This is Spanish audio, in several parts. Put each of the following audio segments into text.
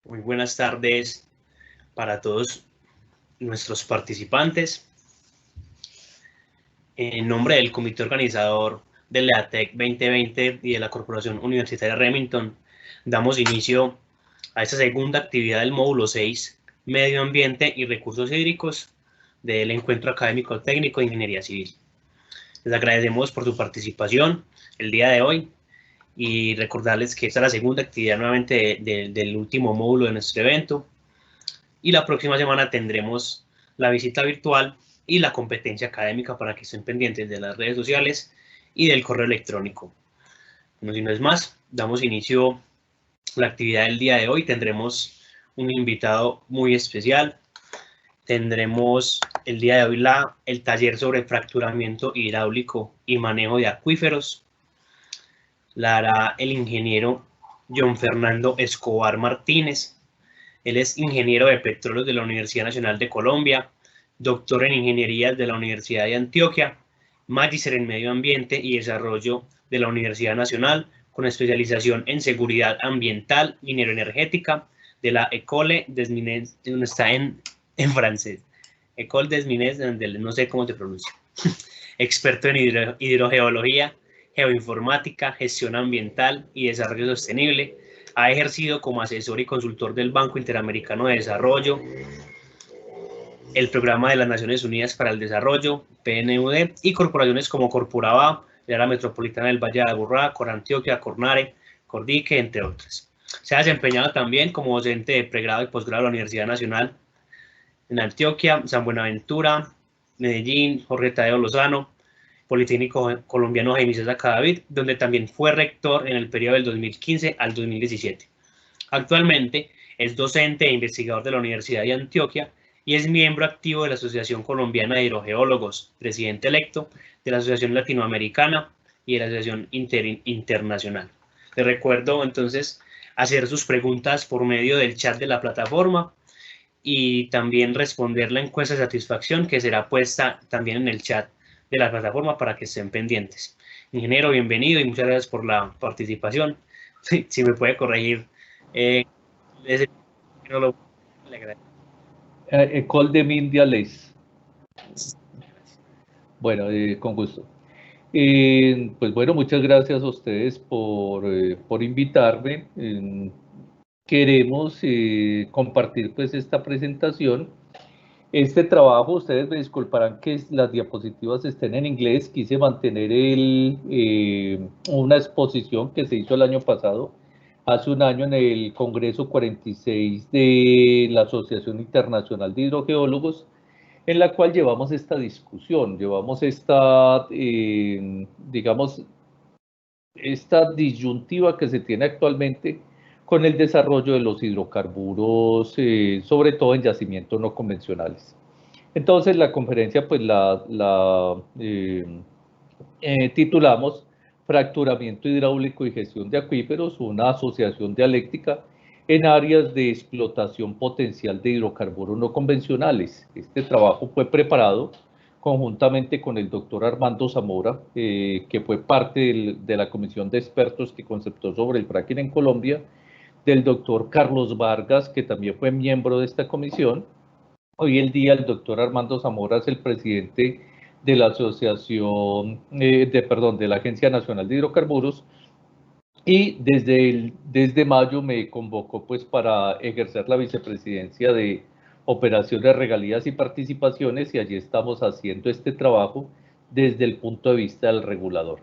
Muy buenas tardes para todos nuestros participantes. En nombre del comité organizador del EATEC 2020 y de la Corporación Universitaria Remington, damos inicio a esta segunda actividad del módulo 6, Medio Ambiente y Recursos Hídricos, del Encuentro Académico Técnico de Ingeniería Civil. Les agradecemos por su participación el día de hoy y recordarles que esta es la segunda actividad nuevamente del último módulo de nuestro evento. Y la próxima semana tendremos la visita virtual y la competencia académica para que estén pendientes de las redes sociales y del correo electrónico. No, si no es más, damos inicio a la actividad del día de hoy. Tendremos un invitado muy especial. Tendremos el día de hoy el taller sobre fracturamiento hidráulico y manejo de acuíferos. La hará el ingeniero John Fernando Escobar Martínez. Él es ingeniero de petróleos de la Universidad Nacional de Colombia, doctor en ingeniería de la Universidad de Antioquia, magíster en medio ambiente y desarrollo de la Universidad Nacional, con especialización en seguridad ambiental, mineroenergética, de la École des Mines, donde está en francés, École des Mines, no sé cómo se pronuncia. Experto en hidrogeología, geoinformática, gestión ambiental y desarrollo sostenible. Ha ejercido como asesor y consultor del Banco Interamericano de Desarrollo, el Programa de las Naciones Unidas para el Desarrollo, PNUD, y corporaciones como Corporaba, el área metropolitana del Valle de Aburrá, Corantioquia, Cornare, Cordique, entre otras. Se ha desempeñado también como docente de pregrado y posgrado de la Universidad Nacional en Antioquia, San Buenaventura, Medellín, Jorge Tadeo Lozano, Politécnico Colombiano Jaime César Cadavid, donde también fue rector en el periodo del 2015 al 2017. Actualmente es docente e investigador de la Universidad de Antioquia y es miembro activo de la Asociación Colombiana de Hidrogeólogos, presidente electo de la Asociación Latinoamericana y de la Asociación Internacional. Les recuerdo entonces hacer sus preguntas por medio del chat de la plataforma y también responder la encuesta de satisfacción que será puesta también en el chat de la plataforma para que estén pendientes. Ingeniero, bienvenido y muchas gracias por la participación. Si me puede corregir, no lo le agradezco. École des Mines d'Alès. Bueno, con gusto. Pues bueno, muchas gracias a ustedes por invitarme. Queremos compartir pues esta presentación. Este trabajo, ustedes me disculparán que las diapositivas estén en inglés. Quise mantener una exposición que se hizo el año pasado, hace un año en el Congreso 46 de la Asociación Internacional de Hidrogeólogos, en la cual llevamos esta discusión, llevamos digamos, esta disyuntiva que se tiene actualmente con el desarrollo de los hidrocarburos, sobre todo en yacimientos no convencionales. Entonces la conferencia pues titulamos Fracturamiento hidráulico y gestión de acuíferos, una asociación dialéctica en áreas de explotación potencial de hidrocarburos no convencionales. Este trabajo fue preparado conjuntamente con el doctor Armando Zamora, que fue parte de la comisión de expertos que conceptó sobre el fracking en Colombia, del doctor Carlos Vargas, que también fue miembro de esta comisión. Hoy en día el doctor Armando Zamora es el presidente de la asociación, de la Agencia Nacional de Hidrocarburos, y desde mayo me convocó pues para ejercer la vicepresidencia de operaciones, regalías y participaciones, y allí estamos haciendo este trabajo desde el punto de vista del regulador.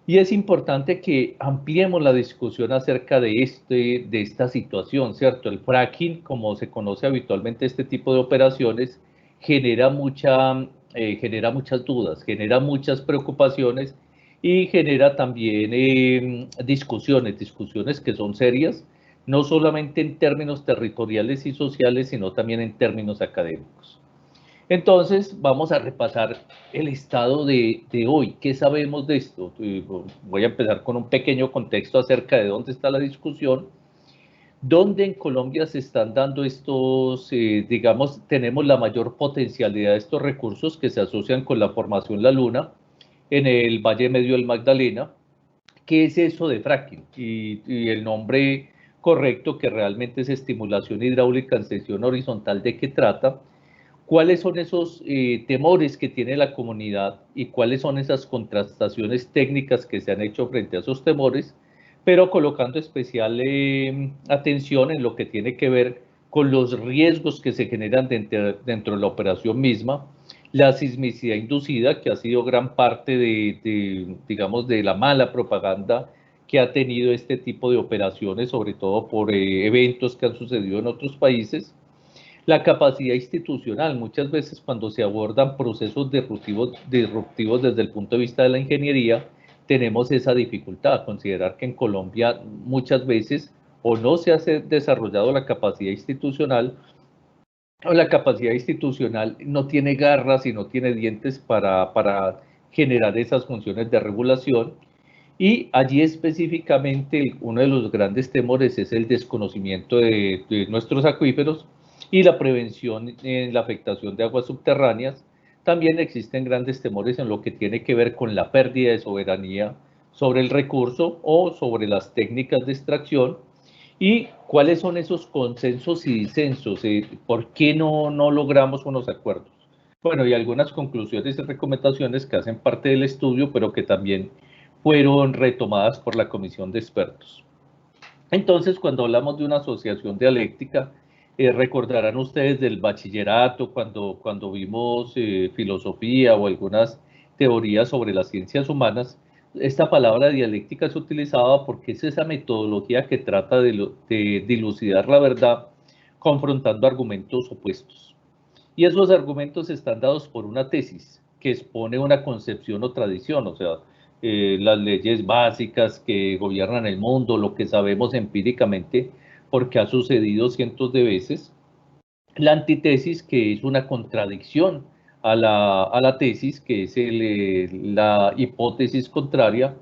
Y es importante que ampliemos la discusión acerca de esta situación, ¿cierto? El fracking, como se conoce habitualmente este tipo de operaciones, genera muchas dudas, genera muchas preocupaciones y genera también discusiones que son serias, no solamente en términos territoriales y sociales, sino también en términos académicos. Entonces, vamos a repasar el estado de hoy. ¿Qué sabemos de esto? Voy a empezar con un pequeño contexto acerca de dónde está la discusión. ¿Dónde en Colombia se están dando estos, digamos, tenemos la mayor potencialidad de estos recursos que se asocian con la formación La Luna en el Valle Medio del Magdalena? ¿Qué es eso de fracking? Y el nombre correcto, que realmente es estimulación hidráulica en sección horizontal, ¿de qué trata? ¿Cuáles son esos temores que tiene la comunidad y cuáles son esas contrastaciones técnicas que se han hecho frente a esos temores? Pero colocando especial atención en lo que tiene que ver con los riesgos que se generan dentro de la operación misma, la sismicidad inducida, que ha sido gran parte digamos, de la mala propaganda que ha tenido este tipo de operaciones, sobre todo por eventos que han sucedido en otros países. La capacidad institucional, muchas veces cuando se abordan procesos disruptivos desde el punto de vista de la ingeniería, tenemos esa dificultad, considerar que en Colombia muchas veces o no se ha desarrollado la capacidad institucional, o la capacidad institucional no tiene garras y no tiene dientes para generar esas funciones de regulación. Y allí específicamente uno de los grandes temores es el desconocimiento de nuestros acuíferos y la prevención en la afectación de aguas subterráneas. También existen grandes temores en lo que tiene que ver con la pérdida de soberanía sobre el recurso o sobre las técnicas de extracción. ¿Y cuáles son esos consensos y disensos? ¿Por qué no logramos unos acuerdos? Bueno, y algunas conclusiones y recomendaciones que hacen parte del estudio, pero que también fueron retomadas por la comisión de expertos. Entonces, cuando hablamos de una asociación dialéctica, recordarán ustedes del bachillerato, cuando vimos filosofía o algunas teorías sobre las ciencias humanas, esta palabra dialéctica es utilizada porque es esa metodología que trata de dilucidar la verdad confrontando argumentos opuestos. Y esos argumentos están dados por una tesis que expone una concepción o tradición, o sea, las leyes básicas que gobiernan el mundo, lo que sabemos empíricamente, porque ha sucedido cientos de veces. La antítesis, que es una contradicción a la tesis, que es la hipótesis contraria,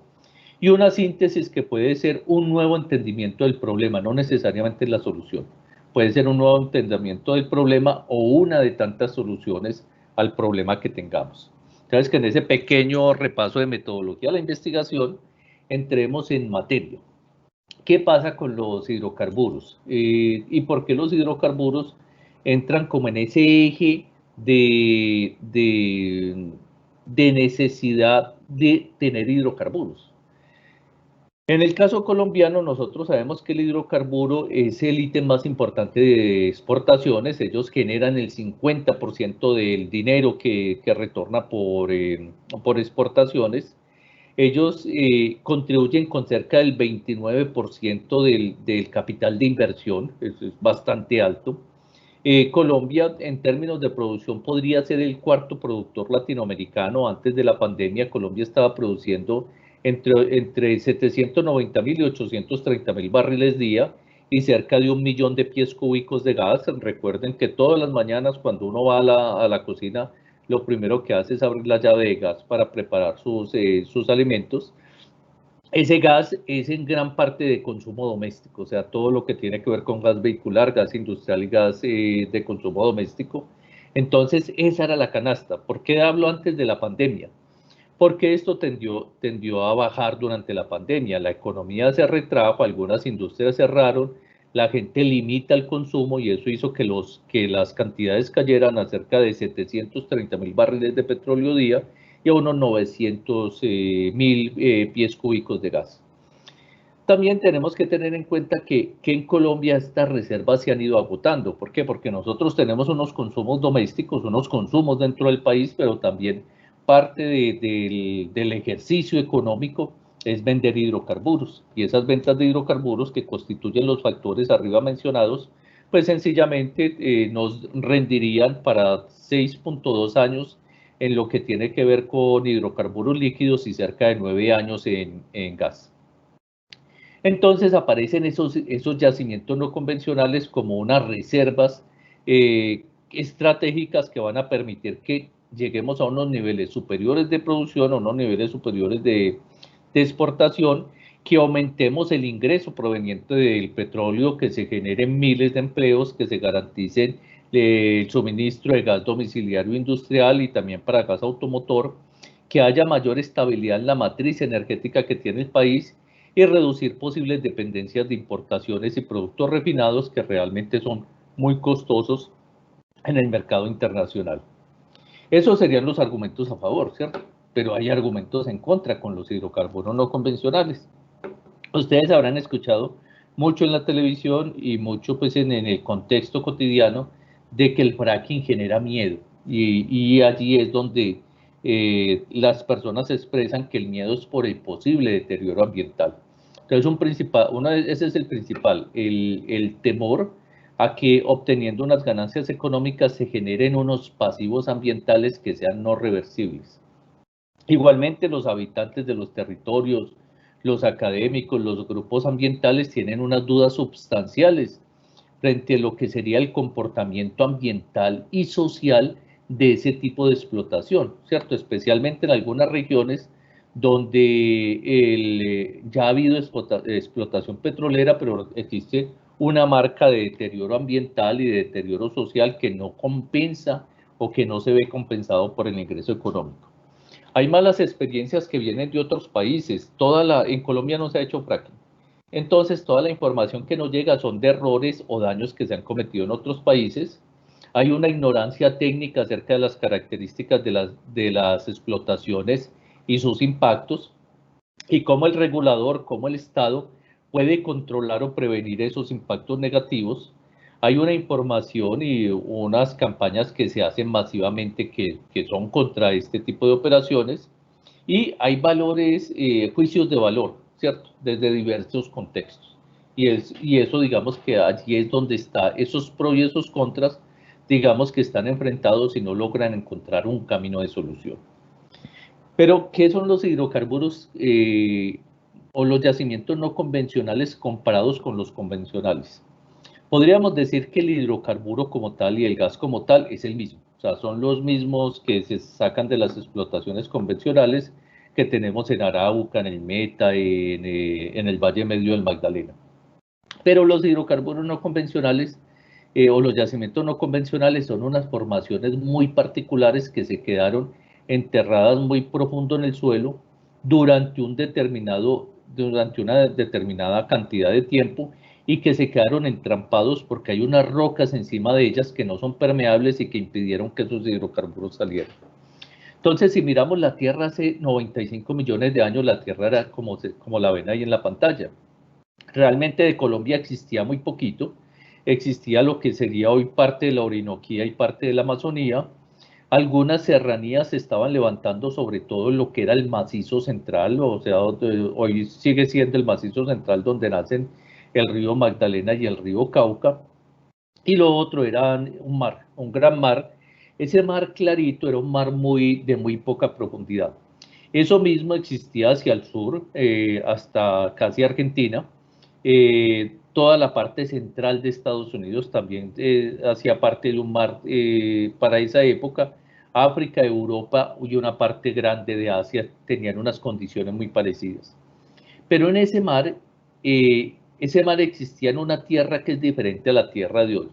y una síntesis que puede ser un nuevo entendimiento del problema, no necesariamente la solución. Puede ser un nuevo entendimiento del problema o una de tantas soluciones al problema que tengamos. Entonces, que en ese pequeño repaso de metodología de la investigación, entremos en materia. ¿Qué pasa con los hidrocarburos? ¿Y por qué los hidrocarburos entran como en ese eje de necesidad de tener hidrocarburos? En el caso colombiano, nosotros sabemos que el hidrocarburo es el ítem más importante de exportaciones. Ellos generan el 50% del dinero que retorna por exportaciones. Ellos contribuyen con cerca del 29% del capital de inversión, eso es bastante alto. Colombia, en términos de producción, podría ser el cuarto productor latinoamericano. Antes de la pandemia, Colombia estaba produciendo entre 790.000 y 830.000 barriles día y cerca de 1 millón de pies cúbicos de gas. Recuerden que todas las mañanas cuando uno va a la cocina, lo primero que hace es abrir la llave de gas para preparar sus alimentos. Ese gas es en gran parte de consumo doméstico, o sea, todo lo que tiene que ver con gas vehicular, gas industrial y gas de consumo doméstico. Entonces, esa era la canasta. ¿Por qué hablo antes de la pandemia? Porque esto tendió a bajar durante la pandemia. La economía se retrajo, algunas industrias cerraron, la gente limita el consumo y eso hizo que las cantidades cayeran a cerca de 730.000 barriles de petróleo día y a unos 900.000 pies cúbicos de gas. También tenemos que tener en cuenta que en Colombia estas reservas se han ido agotando. ¿Por qué? Porque nosotros tenemos unos consumos domésticos, unos consumos dentro del país, pero también parte del ejercicio económico es vender hidrocarburos. Y esas ventas de hidrocarburos que constituyen los factores arriba mencionados, pues sencillamente nos rendirían para 6.2 años en lo que tiene que ver con hidrocarburos líquidos y cerca de 9 años en gas. Entonces aparecen esos yacimientos no convencionales como unas reservas estratégicas que van a permitir que lleguemos a unos niveles superiores de producción, a unos niveles superiores de exportación, que aumentemos el ingreso proveniente del petróleo, que se generen miles de empleos, que se garanticen el suministro de gas domiciliario industrial y también para gas automotor, que haya mayor estabilidad en la matriz energética que tiene el país y reducir posibles dependencias de importaciones y productos refinados que realmente son muy costosos en el mercado internacional. Esos serían los argumentos a favor, ¿cierto? Pero hay argumentos en contra con los hidrocarburos no convencionales. Ustedes habrán escuchado mucho en la televisión y mucho pues en el contexto cotidiano de que el fracking genera miedo y allí es donde las personas expresan que el miedo es por el posible deterioro ambiental. Entonces ese es el principal, el temor a que obteniendo unas ganancias económicas se generen unos pasivos ambientales que sean no reversibles. Igualmente, los habitantes de los territorios, los académicos, los grupos ambientales tienen unas dudas sustanciales frente a lo que sería el comportamiento ambiental y social de ese tipo de explotación, ¿cierto? Especialmente en algunas regiones donde ya ha habido explotación petrolera, pero existe una marca de deterioro ambiental y de deterioro social que no compensa o que no se ve compensado por el ingreso económico. Hay malas experiencias que vienen de otros países. En Colombia no se ha hecho fracking. Entonces, toda la información que nos llega son de errores o daños que se han cometido en otros países. Hay una ignorancia técnica acerca de las características de las explotaciones y sus impactos, y cómo el regulador, cómo el Estado puede controlar o prevenir esos impactos negativos. Hay una información y unas campañas que se hacen masivamente que son contra este tipo de operaciones, y hay valores, juicios de valor, ¿cierto? Desde diversos contextos. Y eso, digamos que allí es donde está esos pros y esos contras, digamos que están enfrentados y no logran encontrar un camino de solución. Pero, ¿qué son los hidrocarburos o los yacimientos no convencionales comparados con los convencionales? Podríamos decir que el hidrocarburo como tal y el gas como tal es el mismo. O sea, son los mismos que se sacan de las explotaciones convencionales que tenemos en Arauca, en el Meta, en el Valle Medio del Magdalena. Pero los hidrocarburos no convencionales o los yacimientos no convencionales son unas formaciones muy particulares que se quedaron enterradas muy profundo en el suelo durante durante una determinada cantidad de tiempo, y que se quedaron entrampados porque hay unas rocas encima de ellas que no son permeables y que impidieron que esos hidrocarburos salieran. Entonces, si miramos la Tierra hace 95 millones de años, la Tierra era como la ven ahí en la pantalla. Realmente de Colombia existía muy poquito, existía lo que sería hoy parte de la Orinoquía y parte de la Amazonía. Algunas serranías se estaban levantando, sobre todo lo que era el macizo central, o sea, hoy sigue siendo el macizo central donde nacen el río Magdalena y el río Cauca, y lo otro era un mar, un gran mar. Ese mar clarito era un mar de muy poca profundidad. Eso mismo existía hacia el sur, hasta casi Argentina. Toda la parte central de Estados Unidos también hacía parte de un mar para esa época. África, Europa y una parte grande de Asia tenían unas condiciones muy parecidas. Pero en ese mar existía en una tierra que es diferente a la tierra de hoy.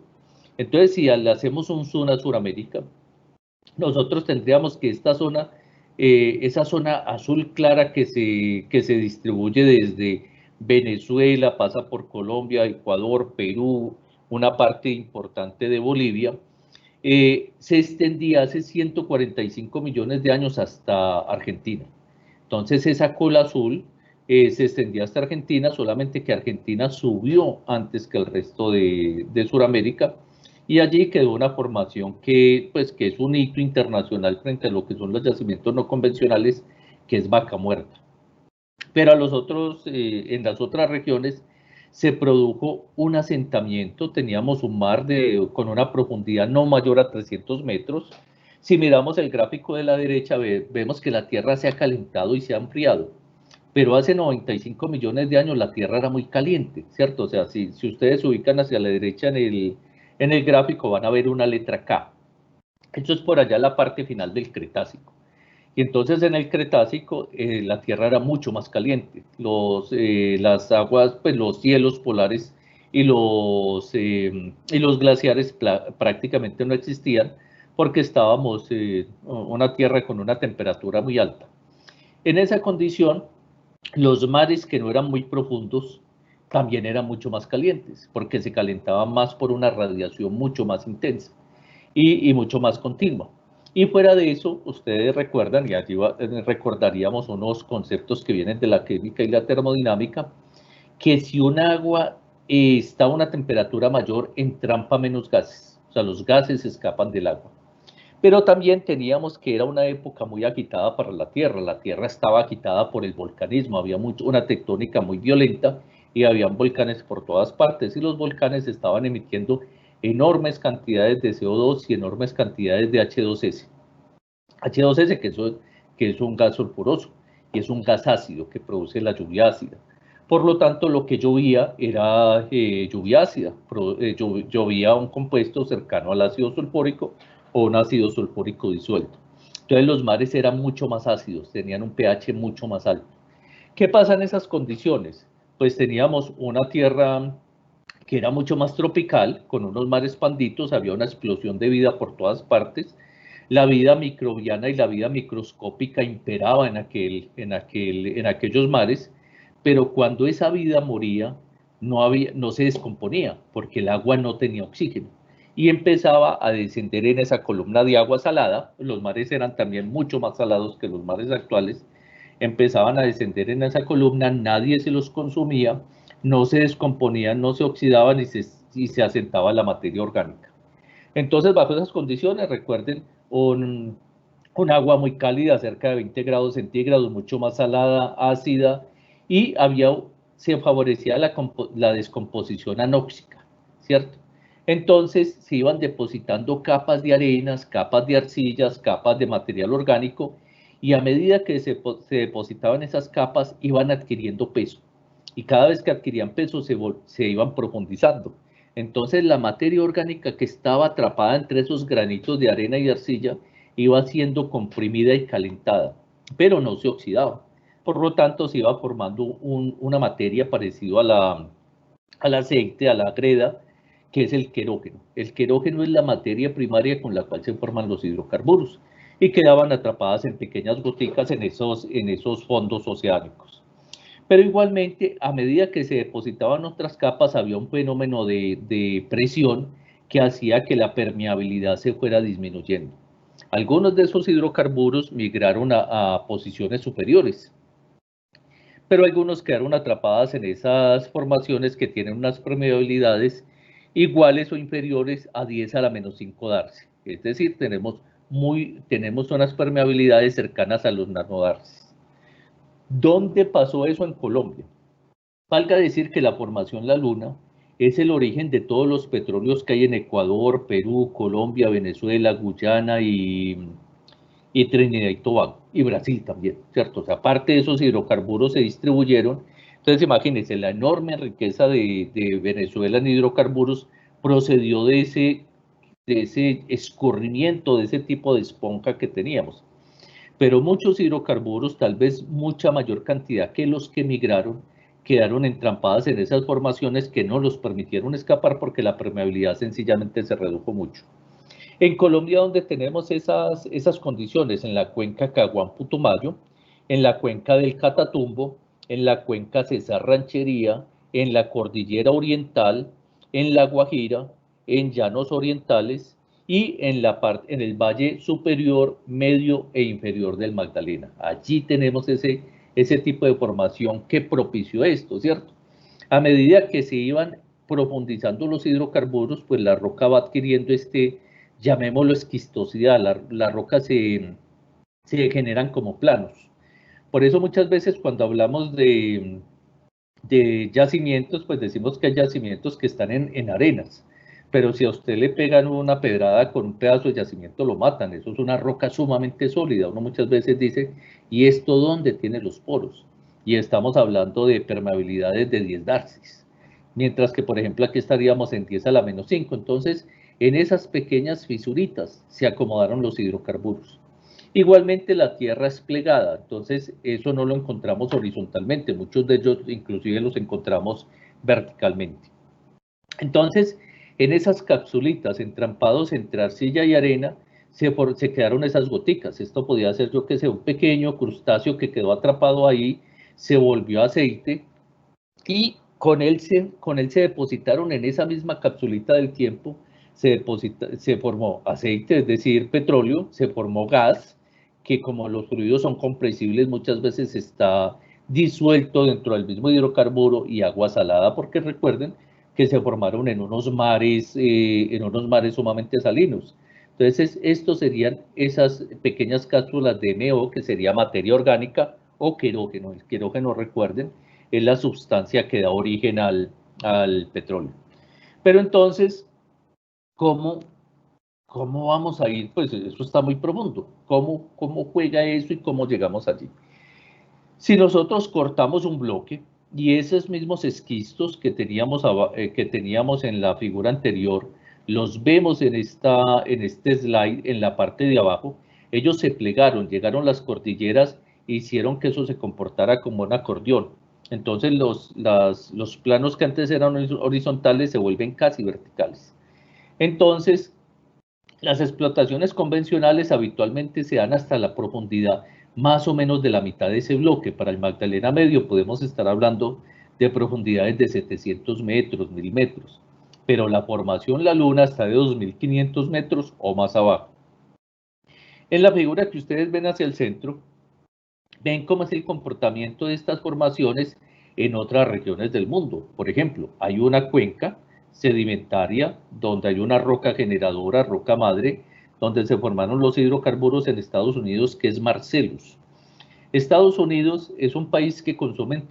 Entonces, si le hacemos un zoom a Sudamérica, nosotros tendríamos que esa zona azul clara que se distribuye desde Venezuela, pasa por Colombia, Ecuador, Perú, una parte importante de Bolivia, se extendía hace 145 millones de años hasta Argentina. Entonces esa cola azul se extendía hasta Argentina, solamente que Argentina subió antes que el resto de Sudamérica, y allí quedó una formación pues, que es un hito internacional frente a lo que son los yacimientos no convencionales, que es Vaca Muerta. Pero en las otras regiones se produjo un asentamiento, teníamos un mar con una profundidad no mayor a 300 metros. Si miramos el gráfico de la derecha, vemos que la Tierra se ha calentado y se ha enfriado, pero hace 95 millones de años la Tierra era muy caliente, ¿cierto? O sea, si ustedes se ubican hacia la derecha en el gráfico, van a ver una letra K. Esto es por allá la parte final del Cretácico. Y entonces en el Cretácico la Tierra era mucho más caliente. Las aguas, pues los cielos polares y los glaciares prácticamente no existían, porque estábamos una Tierra con una temperatura muy alta. En esa condición, Los mares que no eran muy profundos también eran mucho más calientes, porque se calentaban más por una radiación mucho más intensa y mucho más continua. Y fuera de eso, ustedes recuerdan, y allí recordaríamos unos conceptos que vienen de la química y la termodinámica, que si un agua está a una temperatura mayor, entrampa menos gases, o sea, los gases escapan del agua. Pero también teníamos que era una época muy agitada para la Tierra estaba agitada por el volcanismo, había una tectónica muy violenta y habían volcanes por todas partes y los volcanes estaban emitiendo enormes cantidades de CO2 y enormes cantidades de H2S. H2S que es un gas sulfuroso y es un gas ácido que produce la lluvia ácida. Por lo tanto, lo que llovía era lluvia ácida, llovía un compuesto cercano al ácido sulfúrico o un ácido sulfúrico disuelto. Entonces los mares eran mucho más ácidos, tenían un pH mucho más alto. ¿Qué pasa en esas condiciones? Pues teníamos una tierra que era mucho más tropical, con unos mares panditos, había una explosión de vida por todas partes, la vida microbiana y la vida microscópica imperaba en aquellos mares, pero cuando esa vida moría, no se descomponía, porque el agua no tenía oxígeno. Y empezaba a descender en esa columna de agua salada, los mares eran también mucho más salados que los mares actuales, empezaban a descender en esa columna, nadie se los consumía, no se descomponían, no se oxidaban y se asentaba la materia orgánica. Entonces, bajo esas condiciones, recuerden, un agua muy cálida, cerca de 20 grados centígrados, mucho más salada, ácida, y se favorecía la descomposición anóxica, ¿cierto? Entonces se iban depositando capas de arenas, capas de arcillas, capas de material orgánico, y a medida que se depositaban esas capas, iban adquiriendo peso. Y cada vez que adquirían peso, se iban profundizando. Entonces la materia orgánica que estaba atrapada entre esos granitos de arena y arcilla iba siendo comprimida y calentada, pero no se oxidaba. Por lo tanto, se iba formando una materia parecida al aceite, a la greda, que es el querógeno. El querógeno es la materia primaria con la cual se forman los hidrocarburos y quedaban atrapadas en pequeñas goticas en esos fondos oceánicos. Pero igualmente, a medida que se depositaban otras capas, había un fenómeno de presión que hacía que la permeabilidad se fuera disminuyendo. Algunos de esos hidrocarburos migraron a posiciones superiores, pero algunos quedaron atrapadas en esas formaciones que tienen unas permeabilidades iguales o inferiores a 10 a la menos 5 darcy. Es decir, tenemos unas permeabilidades cercanas a los nanodarcies. ¿Dónde pasó eso en Colombia? Valga decir que la formación La Luna es el origen de todos los petróleos que hay en Ecuador, Perú, Colombia, Venezuela, Guyana y Trinidad y Tobago, y Brasil también, ¿cierto? O sea, aparte de esos hidrocarburos se distribuyeron. Entonces, imagínense, la enorme riqueza de Venezuela en hidrocarburos procedió de ese escurrimiento, de ese tipo de esponja que teníamos. Pero muchos hidrocarburos, tal vez mucha mayor cantidad que los que migraron, quedaron entrampadas en esas formaciones que no los permitieron escapar porque la permeabilidad sencillamente se redujo mucho. En Colombia, donde tenemos esas condiciones, en la cuenca Caguán-Putumayo, en la cuenca del Catatumbo, en la cuenca Cesar Ranchería, en la cordillera oriental, en la Guajira, en llanos orientales y en el valle superior, medio e inferior del Magdalena. Allí tenemos ese tipo de formación que propició esto, ¿cierto? A medida que se iban profundizando los hidrocarburos, pues la roca va adquiriendo llamémoslo esquistosidad, las rocas se generan como planos. Por eso muchas veces cuando hablamos de yacimientos, pues decimos que hay yacimientos que están en arenas, pero si a usted le pegan una pedrada con un pedazo de yacimiento lo matan, eso es una roca sumamente sólida, uno muchas veces dice, ¿y esto dónde tiene los poros? Y estamos hablando de permeabilidades de 10 darcis, mientras que por ejemplo aquí estaríamos en 10 a la menos 5, entonces en esas pequeñas fisuritas se acomodaron los hidrocarburos. Igualmente la tierra es plegada, entonces eso no lo encontramos horizontalmente, muchos de ellos inclusive los encontramos verticalmente. Entonces, en esas capsulitas entrampados entre arcilla y arena, se quedaron esas goticas. Esto podía ser, yo que sé, un pequeño crustáceo que quedó atrapado ahí, se volvió aceite y con él se depositaron en esa misma capsulita del tiempo, se formó aceite, es decir, petróleo, se formó gas, que como los fluidos son compresibles, muchas veces está disuelto dentro del mismo hidrocarburo, y agua salada, porque recuerden que se formaron en unos mares sumamente salinos. Entonces, estos serían esas pequeñas cápsulas de MO, que sería materia orgánica o querógeno. El querógeno, recuerden, es la sustancia que da origen al petróleo. Pero entonces, ¿cómo vamos a ir? Pues eso está muy profundo. ¿Cómo juega eso y cómo llegamos allí? Si nosotros cortamos un bloque y esos mismos esquistos que teníamos en la figura anterior, los vemos en este slide, en la parte de abajo, ellos se plegaron, llegaron las cordilleras e hicieron que eso se comportara como un acordeón. Entonces los planos que antes eran horizontales se vuelven casi verticales. Entonces, las explotaciones convencionales habitualmente se dan hasta la profundidad más o menos de la mitad de ese bloque. Para el Magdalena Medio podemos estar hablando de profundidades de 700 metros, 1000 metros, pero la formación La Luna está de 2500 metros o más abajo. En la figura que ustedes ven hacia el centro, ven cómo es el comportamiento de estas formaciones en otras regiones del mundo. Por ejemplo, hay una cuenca sedimentaria donde hay una roca generadora, roca madre, donde se formaron los hidrocarburos en Estados Unidos, que es Marcellus. Estados Unidos es un país que consume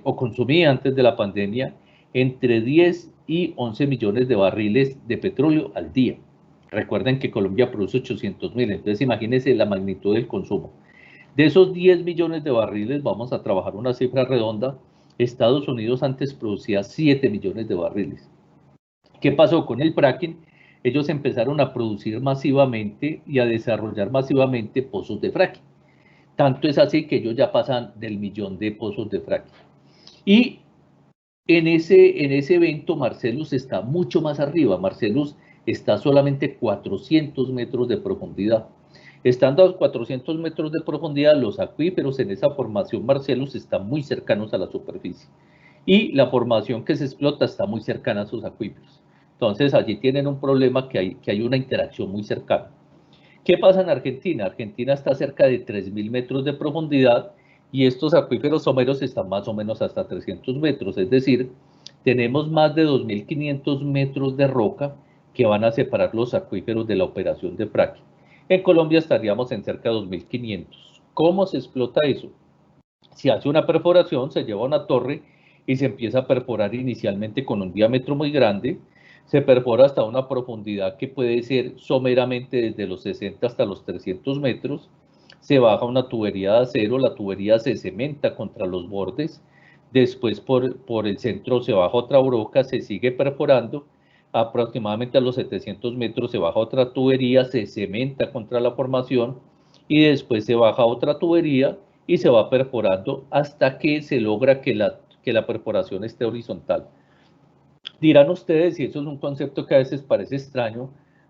consumía antes de la pandemia entre 10 y 11 millones de barriles de petróleo al día. Recuerden que Colombia produce 800.000, entonces imagínense la magnitud del consumo. De esos 10 millones de barriles, vamos a trabajar una cifra redonda, Estados Unidos antes producía 7 millones de barriles. ¿Qué pasó con el fracking? Ellos empezaron a producir masivamente y a desarrollar masivamente pozos de fracking. Tanto es así que ellos ya pasan del 1.000.000 de pozos de fracking. Y en ese evento Marcellus está mucho más arriba. Marcellus está solamente 400 metros de profundidad. Estando a 400 metros de profundidad, los acuíferos en esa formación Marcellus están muy cercanos a la superficie. Y la formación que se explota está muy cercana a sus acuíferos. Entonces, allí tienen un problema que hay una interacción muy cercana. ¿Qué pasa en Argentina? Argentina está cerca de 3.000 metros de profundidad y estos acuíferos someros están más o menos hasta 300 metros, es decir, tenemos más de 2.500 metros de roca que van a separar los acuíferos de la operación de fracking. En Colombia estaríamos en cerca de 2.500. ¿Cómo se explota eso? Se hace una perforación, se lleva a una torre y se empieza a perforar inicialmente con un diámetro muy grande. Se perfora hasta una profundidad que puede ser someramente desde los 60 hasta los 300 metros. Se baja una tubería de acero, la tubería se cementa contra los bordes. Después por el centro se baja otra broca, se sigue perforando. Aproximadamente a los 700 metros se baja otra tubería, se cementa contra la formación y después se baja otra tubería y se va perforando hasta que se logra que la perforación esté horizontal. Dirán ustedes, y eso es un concepto que a veces parece extraño,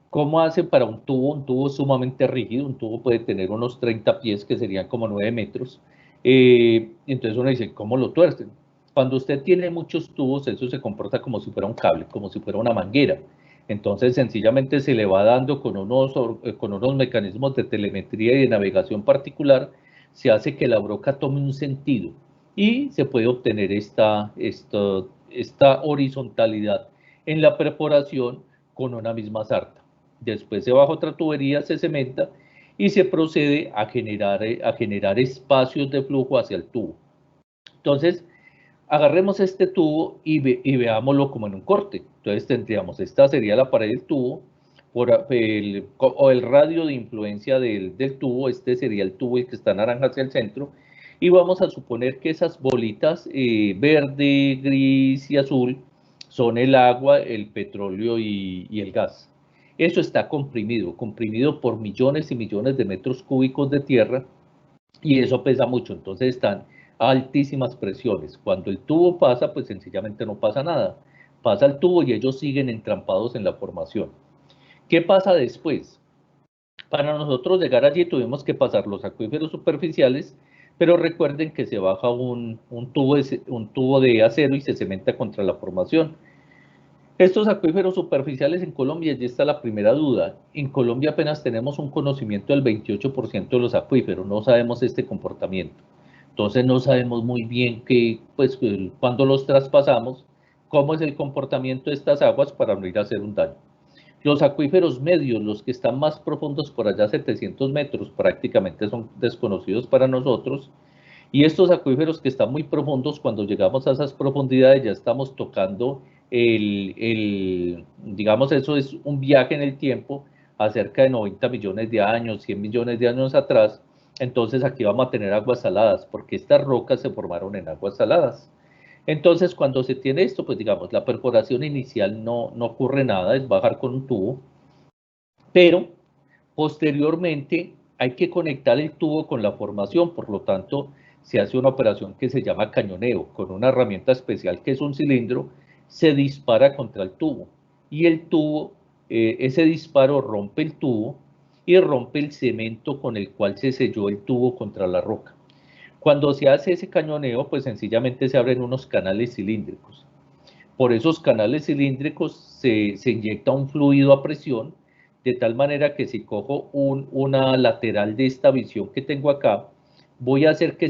¿cómo hacen para un tubo? Un tubo sumamente rígido, un tubo puede tener unos 30 pies, que serían como 9 metros. Entonces uno dice, ¿cómo lo tuercen? Cuando usted tiene muchos tubos, eso se comporta como si fuera un cable, como si fuera una manguera. Entonces sencillamente se le va dando con unos mecanismos de telemetría y de navegación particular, se hace que la broca tome un sentido y se puede obtener esta horizontalidad en la perforación con una misma sarta. Después se baja otra tubería, se cementa y se procede a generar espacios de flujo hacia el tubo. Entonces, agarremos este tubo y veámoslo como en un corte. Entonces tendríamos, esta sería la pared del tubo, el radio de influencia del tubo, este sería el tubo, el que está naranja hacia el centro, y vamos a suponer que esas bolitas verde, gris y azul son el agua, el petróleo y el gas. Eso está comprimido por millones y millones de metros cúbicos de tierra, y eso pesa mucho, entonces están a altísimas presiones. Cuando el tubo pasa, pues sencillamente no pasa nada. Pasa el tubo y ellos siguen entrampados en la formación. ¿Qué pasa después? Para nosotros llegar allí tuvimos que pasar los acuíferos superficiales, pero recuerden que se baja un tubo de acero y se cementa contra la formación. Estos acuíferos superficiales en Colombia, ya está la primera duda. En Colombia apenas tenemos un conocimiento del 28% de los acuíferos, no sabemos este comportamiento. Entonces no sabemos muy bien pues, cuando los traspasamos, cómo es el comportamiento de estas aguas para no ir a hacer un daño. Los acuíferos medios, los que están más profundos por allá 700 metros, prácticamente son desconocidos para nosotros. Y estos acuíferos que están muy profundos, cuando llegamos a esas profundidades ya estamos tocando digamos, eso es un viaje en el tiempo a cerca de 90 millones de años, 100 millones de años atrás. Entonces aquí vamos a tener aguas saladas, porque estas rocas se formaron en aguas saladas. Entonces cuando se tiene esto, pues digamos, la perforación inicial no ocurre nada, es bajar con un tubo, pero posteriormente hay que conectar el tubo con la formación, por lo tanto se hace una operación que se llama cañoneo, con una herramienta especial que es un cilindro, se dispara contra el tubo y el tubo, ese disparo rompe el tubo y rompe el cemento con el cual se selló el tubo contra la roca. Cuando se hace ese cañoneo, pues sencillamente se abren unos canales cilíndricos. Por esos canales cilíndricos se inyecta un fluido a presión, de tal manera que si cojo una lateral de esta visión que tengo acá, voy a hacer que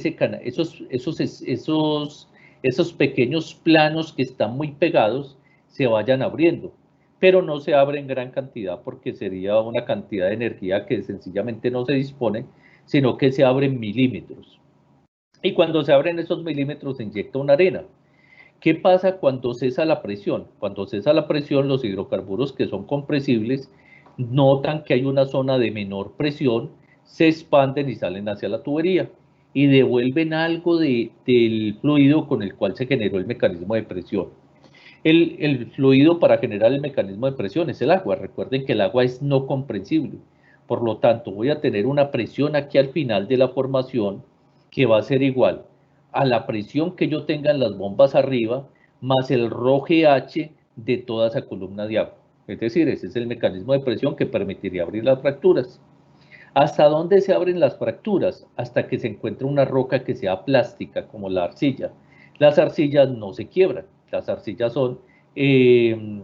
esos pequeños planos que están muy pegados se vayan abriendo, pero no se abren en gran cantidad porque sería una cantidad de energía que sencillamente no se dispone, sino que se abren milímetros. Y cuando se abren esos milímetros se inyecta una arena. ¿Qué pasa cuando cesa la presión? Cuando cesa la presión, los hidrocarburos que son compresibles notan que hay una zona de menor presión, se expanden y salen hacia la tubería y devuelven algo del fluido con el cual se generó el mecanismo de presión. El fluido para generar el mecanismo de presión es el agua. Recuerden que el agua es no comprensible. Por lo tanto, voy a tener una presión aquí al final de la formación que va a ser igual a la presión que yo tenga en las bombas arriba, más el ρGH de toda esa columna de agua. Es decir, ese es el mecanismo de presión que permitiría abrir las fracturas. ¿Hasta dónde se abren las fracturas? Hasta que se encuentre una roca que sea plástica, como la arcilla. Las arcillas no se quiebran, eh,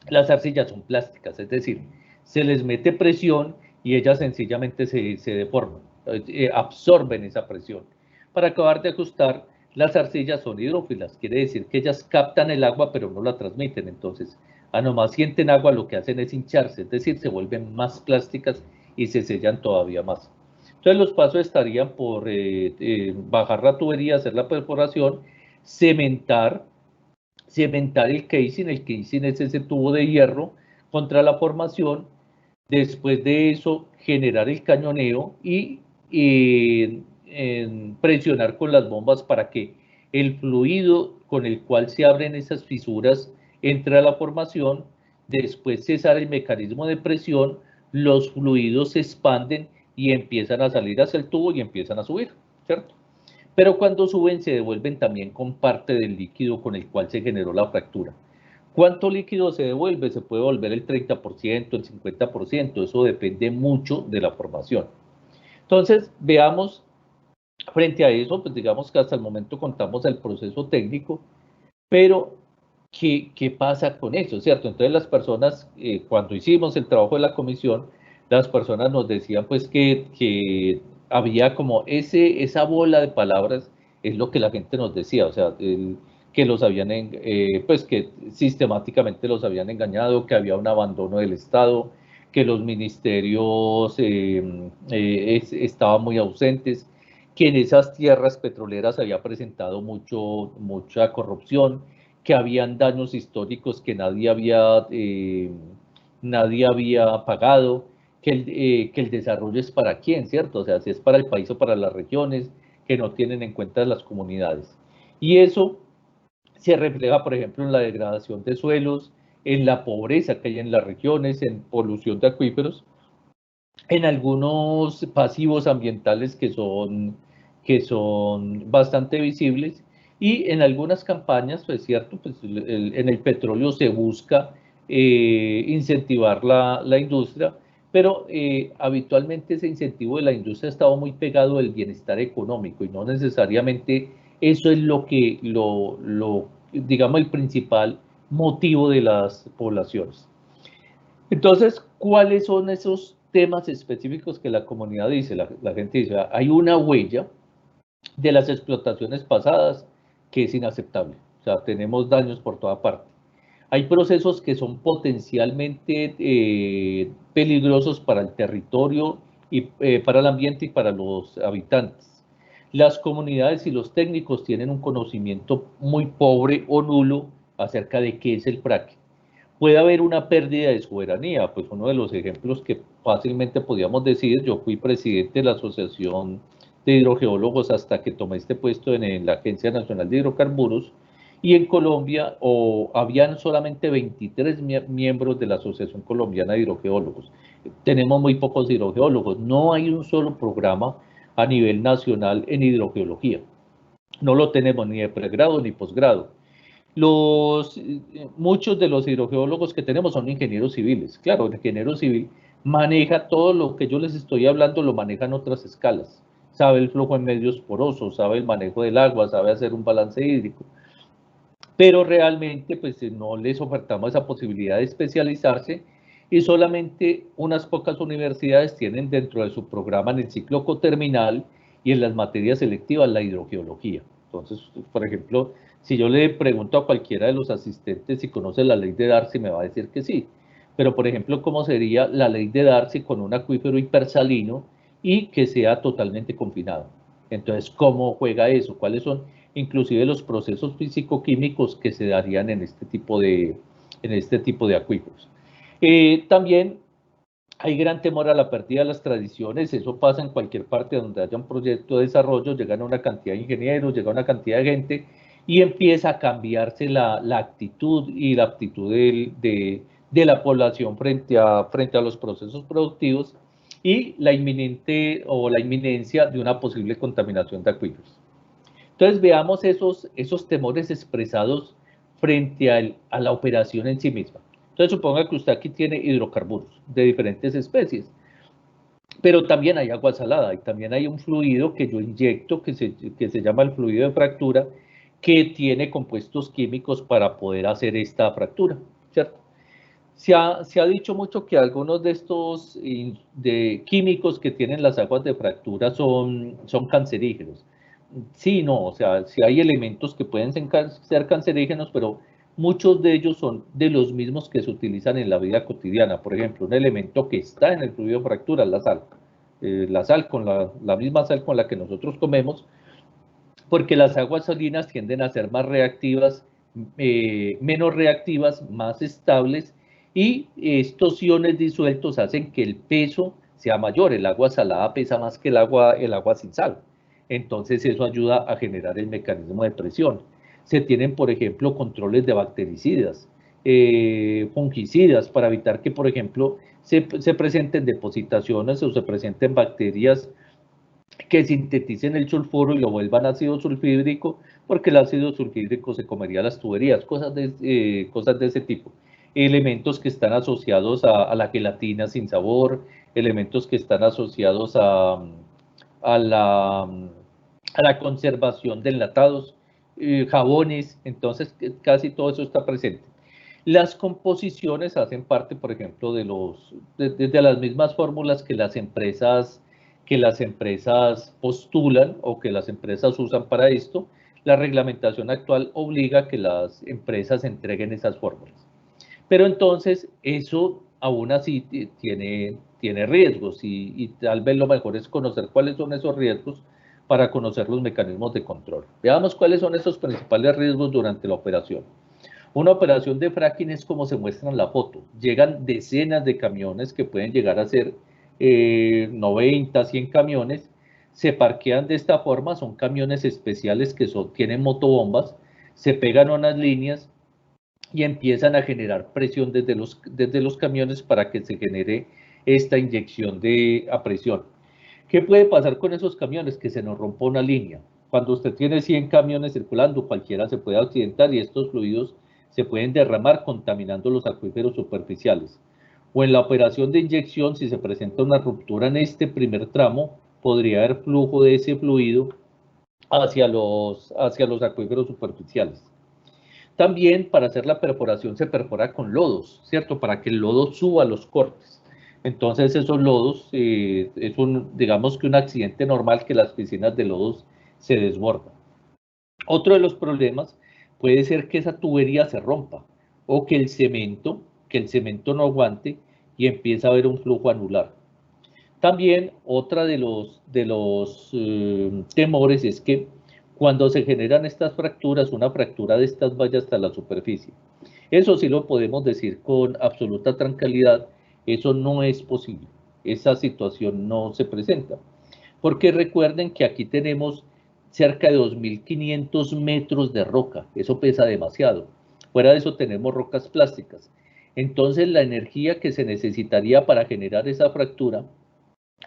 las arcillas son plásticas, es decir, se les mete presión y ellas sencillamente se deforman, absorben esa presión. Para acabar de ajustar, las arcillas son hidrófilas, quiere decir que ellas captan el agua pero no la transmiten, entonces a nomás sienten agua lo que hacen es hincharse, es decir, se vuelven más plásticas y se sellan todavía más. Entonces los pasos estarían por bajar la tubería, hacer la perforación, cementar el casing es ese tubo de hierro contra la formación, después de eso generar el cañoneo y presionar con las bombas para que el fluido con el cual se abren esas fisuras entre a la formación, después cesar el mecanismo de presión, los fluidos se expanden y empiezan a salir hacia el tubo y empiezan a subir, ¿cierto? Pero cuando suben se devuelven también con parte del líquido con el cual se generó la fractura. ¿Cuánto líquido se devuelve? Se puede devolver el 30%, el 50%, eso depende mucho de la formación. Entonces, veamos, frente a eso, pues digamos que hasta el momento contamos el proceso técnico, pero ¿qué pasa con eso, cierto? Entonces las personas, cuando hicimos el trabajo de la comisión, las personas nos decían pues que había como esa bola de palabras, es lo que la gente nos decía, o sea, que los habían, pues que sistemáticamente los habían engañado, que había un abandono del Estado, que los ministerios estaban muy ausentes, que en esas tierras petroleras había presentado mucha corrupción, que habían daños históricos que nadie había pagado, que el desarrollo es para quién, ¿cierto? O sea, si es para el país o para las regiones, que no tienen en cuenta las comunidades. Y eso se refleja, por ejemplo, en la degradación de suelos, en la pobreza que hay en las regiones, en polución de acuíferos, en algunos pasivos ambientales que son bastante visibles y en algunas campañas, pues cierto, pues en el petróleo se busca incentivar la industria, pero habitualmente ese incentivo de la industria ha estado muy pegado al bienestar económico y no necesariamente eso es lo que, digamos, el principal motivo de las poblaciones. Entonces, ¿cuáles son esos temas específicos que la comunidad dice? La gente dice, hay una huella de las explotaciones pasadas que es inaceptable. O sea, tenemos daños por toda parte. Hay procesos que son potencialmente peligrosos para el territorio y para el ambiente y para los habitantes. Las comunidades y los técnicos tienen un conocimiento muy pobre o nulo acerca de qué es el fracking. Puede haber una pérdida de soberanía, pues uno de los ejemplos que fácilmente podíamos decir, yo fui presidente de la Asociación de Hidrogeólogos hasta que tomé este puesto en la Agencia Nacional de Hidrocarburos, y en Colombia habían solamente 23 miembros de la Asociación Colombiana de Hidrogeólogos. Tenemos muy pocos hidrogeólogos, no hay un solo programa a nivel nacional en hidrogeología. No lo tenemos ni de pregrado ni posgrado. Muchos de los hidrogeólogos que tenemos son ingenieros civiles. Claro, el ingeniero civil maneja todo lo que yo les estoy hablando, lo maneja en otras escalas. Sabe el flujo en medios porosos, sabe el manejo del agua, sabe hacer un balance hídrico. Pero realmente pues no les ofertamos esa posibilidad de especializarse y solamente unas pocas universidades tienen dentro de su programa en el ciclo coterminal y en las materias selectivas la hidrogeología. Entonces, por ejemplo, si yo le pregunto a cualquiera de los asistentes si conoce la ley de Darcy, me va a decir que sí. Pero, por ejemplo, ¿cómo sería la ley de Darcy con un acuífero hipersalino y que sea totalmente confinado? Entonces, ¿cómo juega eso? ¿Cuáles son inclusive los procesos físico-químicos que se darían en este tipo de acuíferos? También hay gran temor a la pérdida de las tradiciones, eso pasa en cualquier parte donde haya un proyecto de desarrollo, llegan una cantidad de ingenieros, llega una cantidad de gente y empieza a cambiarse la actitud y la aptitud de la población frente a los procesos productivos y la inminencia de una posible contaminación de acuíferos. Entonces veamos esos temores expresados frente a la operación en sí misma. Entonces suponga que usted aquí tiene hidrocarburos de diferentes especies, pero también hay agua salada y también hay un fluido que yo inyecto que se llama el fluido de fractura, que tiene compuestos químicos para poder hacer esta fractura, ¿cierto? Se ha dicho mucho que algunos de estos químicos que tienen las aguas de fractura son cancerígenos. Sí, no, o sea, sí hay elementos que pueden ser cancerígenos, pero muchos de ellos son de los mismos que se utilizan en la vida cotidiana. Por ejemplo, un elemento que está en el fluido de fractura es la sal. La sal, la misma sal con la que nosotros comemos, porque las aguas salinas tienden a ser más reactivas, menos reactivas, más estables, y estos iones disueltos hacen que el peso sea mayor. El agua salada pesa más que el agua sin sal. Entonces eso ayuda a generar el mecanismo de presión. Se tienen, por ejemplo, controles de bactericidas, fungicidas, para evitar que, por ejemplo, se presenten depositaciones o se presenten bacterias que sinteticen el sulfuro y lo vuelvan ácido sulfídrico, porque el ácido sulfídrico se comería las tuberías, cosas de ese tipo. Elementos que están asociados a la gelatina sin sabor, elementos que están asociados a la conservación de enlatados, jabones, entonces casi todo eso está presente. Las composiciones hacen parte, por ejemplo, de las mismas fórmulas que las empresas postulan o que las empresas usan para esto. La reglamentación actual obliga a que las empresas entreguen esas fórmulas. Pero entonces eso aún así tiene riesgos y tal vez lo mejor es conocer cuáles son esos riesgos para conocer los mecanismos de control. Veamos cuáles son esos principales riesgos durante la operación. Una operación de fracking es como se muestra en la foto. Llegan decenas de camiones que pueden llegar a ser 90, 100 camiones. Se parquean de esta forma, son camiones especiales que tienen motobombas, se pegan a unas líneas y empiezan a generar presión desde los camiones para que se genere esta inyección a presión. ¿Qué puede pasar con esos camiones? Que se nos rompa una línea. Cuando usted tiene 100 camiones circulando, cualquiera se puede accidentar y estos fluidos se pueden derramar contaminando los acuíferos superficiales. O en la operación de inyección, si se presenta una ruptura en este primer tramo, podría haber flujo de ese fluido hacia los acuíferos superficiales. También para hacer la perforación se perfora con lodos, ¿cierto? Para que el lodo suba los cortes. Entonces esos lodos, digamos que un accidente normal que las piscinas de lodos se desbordan. Otro de los problemas puede ser que esa tubería se rompa o que el cemento no aguante y empieza a haber un flujo anular. También otra de los temores es que cuando se generan estas fracturas, una fractura de estas vaya hasta la superficie. Eso sí lo podemos decir con absoluta tranquilidad, eso no es posible, esa situación no se presenta. Porque recuerden que aquí tenemos cerca de 2.500 metros de roca, eso pesa demasiado. Fuera de eso tenemos rocas plásticas. Entonces la energía que se necesitaría para generar esa fractura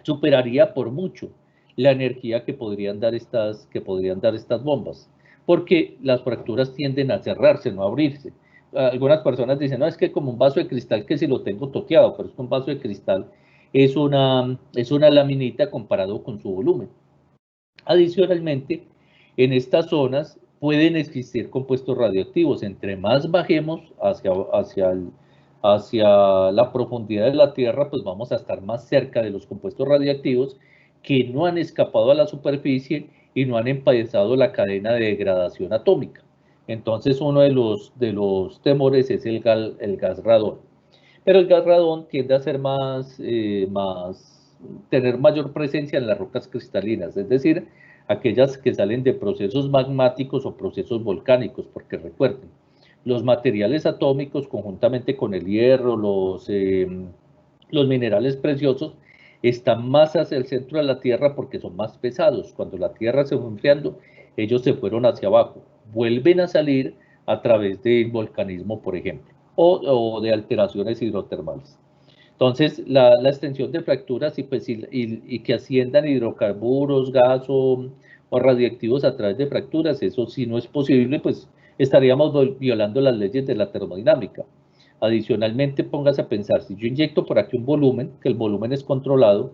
superaría por mucho la energía que podrían dar estas bombas, porque las fracturas tienden a cerrarse, no a abrirse. Algunas personas dicen, no, es que como un vaso de cristal que si lo tengo toqueado, pero es que un vaso de cristal es una laminita comparado con su volumen. Adicionalmente, en estas zonas pueden existir compuestos radioactivos. Entre más bajemos hacia la profundidad de la Tierra, pues vamos a estar más cerca de los compuestos radioactivos que no han escapado a la superficie y no han empezado la cadena de degradación atómica. Entonces, uno de los temores es el gas radón. Pero el gas radón tiende a ser tener mayor presencia en las rocas cristalinas, es decir, aquellas que salen de procesos magmáticos o procesos volcánicos, porque recuerden, los materiales atómicos conjuntamente con el hierro, los minerales preciosos, están más hacia el centro de la Tierra porque son más pesados. Cuando la Tierra se fue enfriando, ellos se fueron hacia abajo, vuelven a salir a través del volcanismo, por ejemplo, o de alteraciones hidrotermales. Entonces, la extensión de fracturas y que asciendan hidrocarburos, gas o radioactivos a través de fracturas, eso sí no es posible, pues estaríamos violando las leyes de la termodinámica. Adicionalmente, póngase a pensar, si yo inyecto por aquí un volumen, que el volumen es controlado,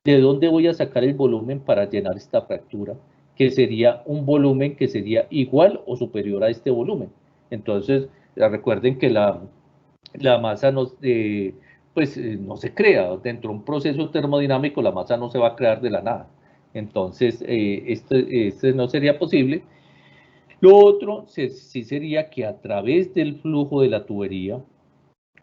¿de dónde voy a sacar el volumen para llenar esta fractura? Que sería un volumen que sería igual o superior a este volumen. Entonces, recuerden que la masa no se crea. Dentro de un proceso termodinámico, la masa no se va a crear de la nada. Entonces, este no sería posible. Lo otro sí sería que a través del flujo de la tubería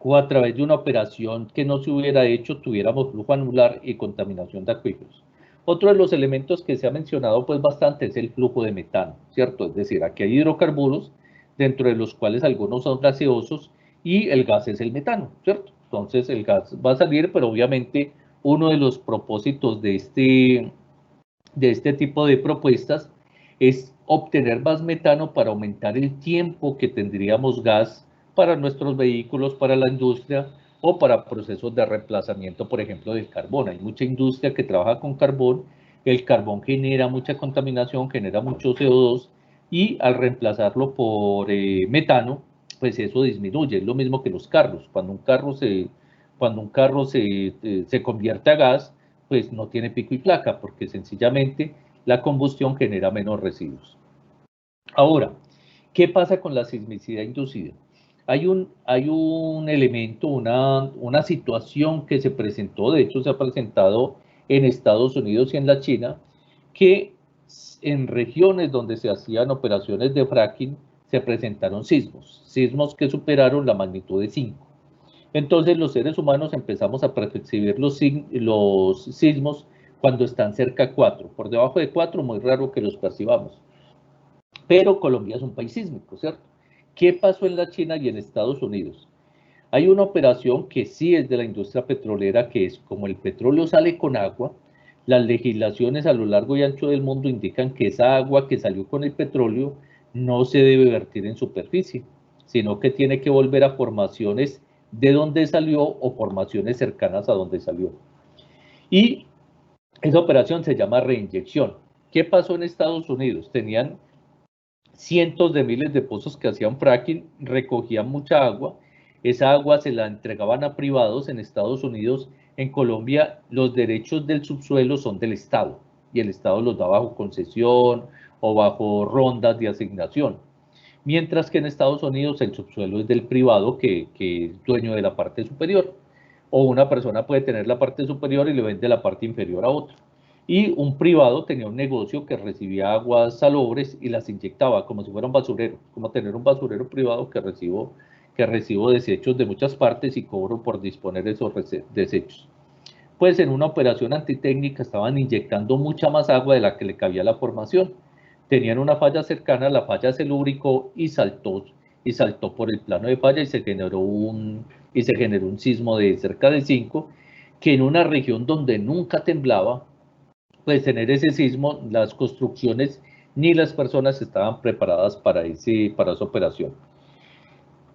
o a través de una operación que no se hubiera hecho, tuviéramos flujo anular y contaminación de acuíferos. Otro de los elementos que se ha mencionado pues bastante es el flujo de metano, ¿cierto? Es decir, aquí hay hidrocarburos, dentro de los cuales algunos son gaseosos y el gas es el metano, ¿cierto? Entonces el gas va a salir, pero obviamente uno de los propósitos de este tipo de propuestas es obtener más metano para aumentar el tiempo que tendríamos gas para nuestros vehículos, para la industria o para procesos de reemplazamiento, por ejemplo, del carbón. Hay mucha industria que trabaja con carbón, el carbón genera mucha contaminación, genera mucho CO2 y al reemplazarlo por metano, pues eso disminuye. Es lo mismo que los carros. Cuando un carro se convierte a gas, pues no tiene pico y placa, porque sencillamente la combustión genera menos residuos. Ahora, ¿qué pasa con la sismicidad inducida? Hay un elemento, una situación que se presentó, de hecho se ha presentado en Estados Unidos y en la China, que en regiones donde se hacían operaciones de fracking se presentaron sismos que superaron la magnitud de 5. Entonces los seres humanos empezamos a percibir los sismos cuando están cerca de 4. Por debajo de 4, muy raro que los percibamos. Pero Colombia es un país sísmico, ¿cierto? ¿Qué pasó en la China y en Estados Unidos? Hay una operación que sí es de la industria petrolera, que es como el petróleo sale con agua, las legislaciones a lo largo y ancho del mundo indican que esa agua que salió con el petróleo no se debe vertir en superficie, sino que tiene que volver a formaciones de donde salió o formaciones cercanas a donde salió. Y esa operación se llama reinyección. ¿Qué pasó en Estados Unidos? Tenían cientos de miles de pozos que hacían fracking, recogían mucha agua esa agua se la entregaban a privados en Estados Unidos. En Colombia los derechos del subsuelo son del Estado y el Estado los da bajo concesión o bajo rondas de asignación. Mientras que en Estados Unidos el subsuelo es del privado que es dueño de la parte superior. O una persona puede tener la parte superior y le vende la parte inferior a otro. Y un privado tenía un negocio que recibía aguas salobres y las inyectaba como si fuera un basurero, como tener un basurero privado que recibo desechos de muchas partes y cobro por disponer esos desechos. Pues en una operación antitécnica estaban inyectando mucha más agua de la que le cabía a la formación. Tenían una falla cercana, la falla se lubricó y saltó por el plano de falla y se generó un sismo de cerca de 5, que en una región donde nunca temblaba, pues tener ese sismo, las construcciones ni las personas estaban preparadas para esa operación.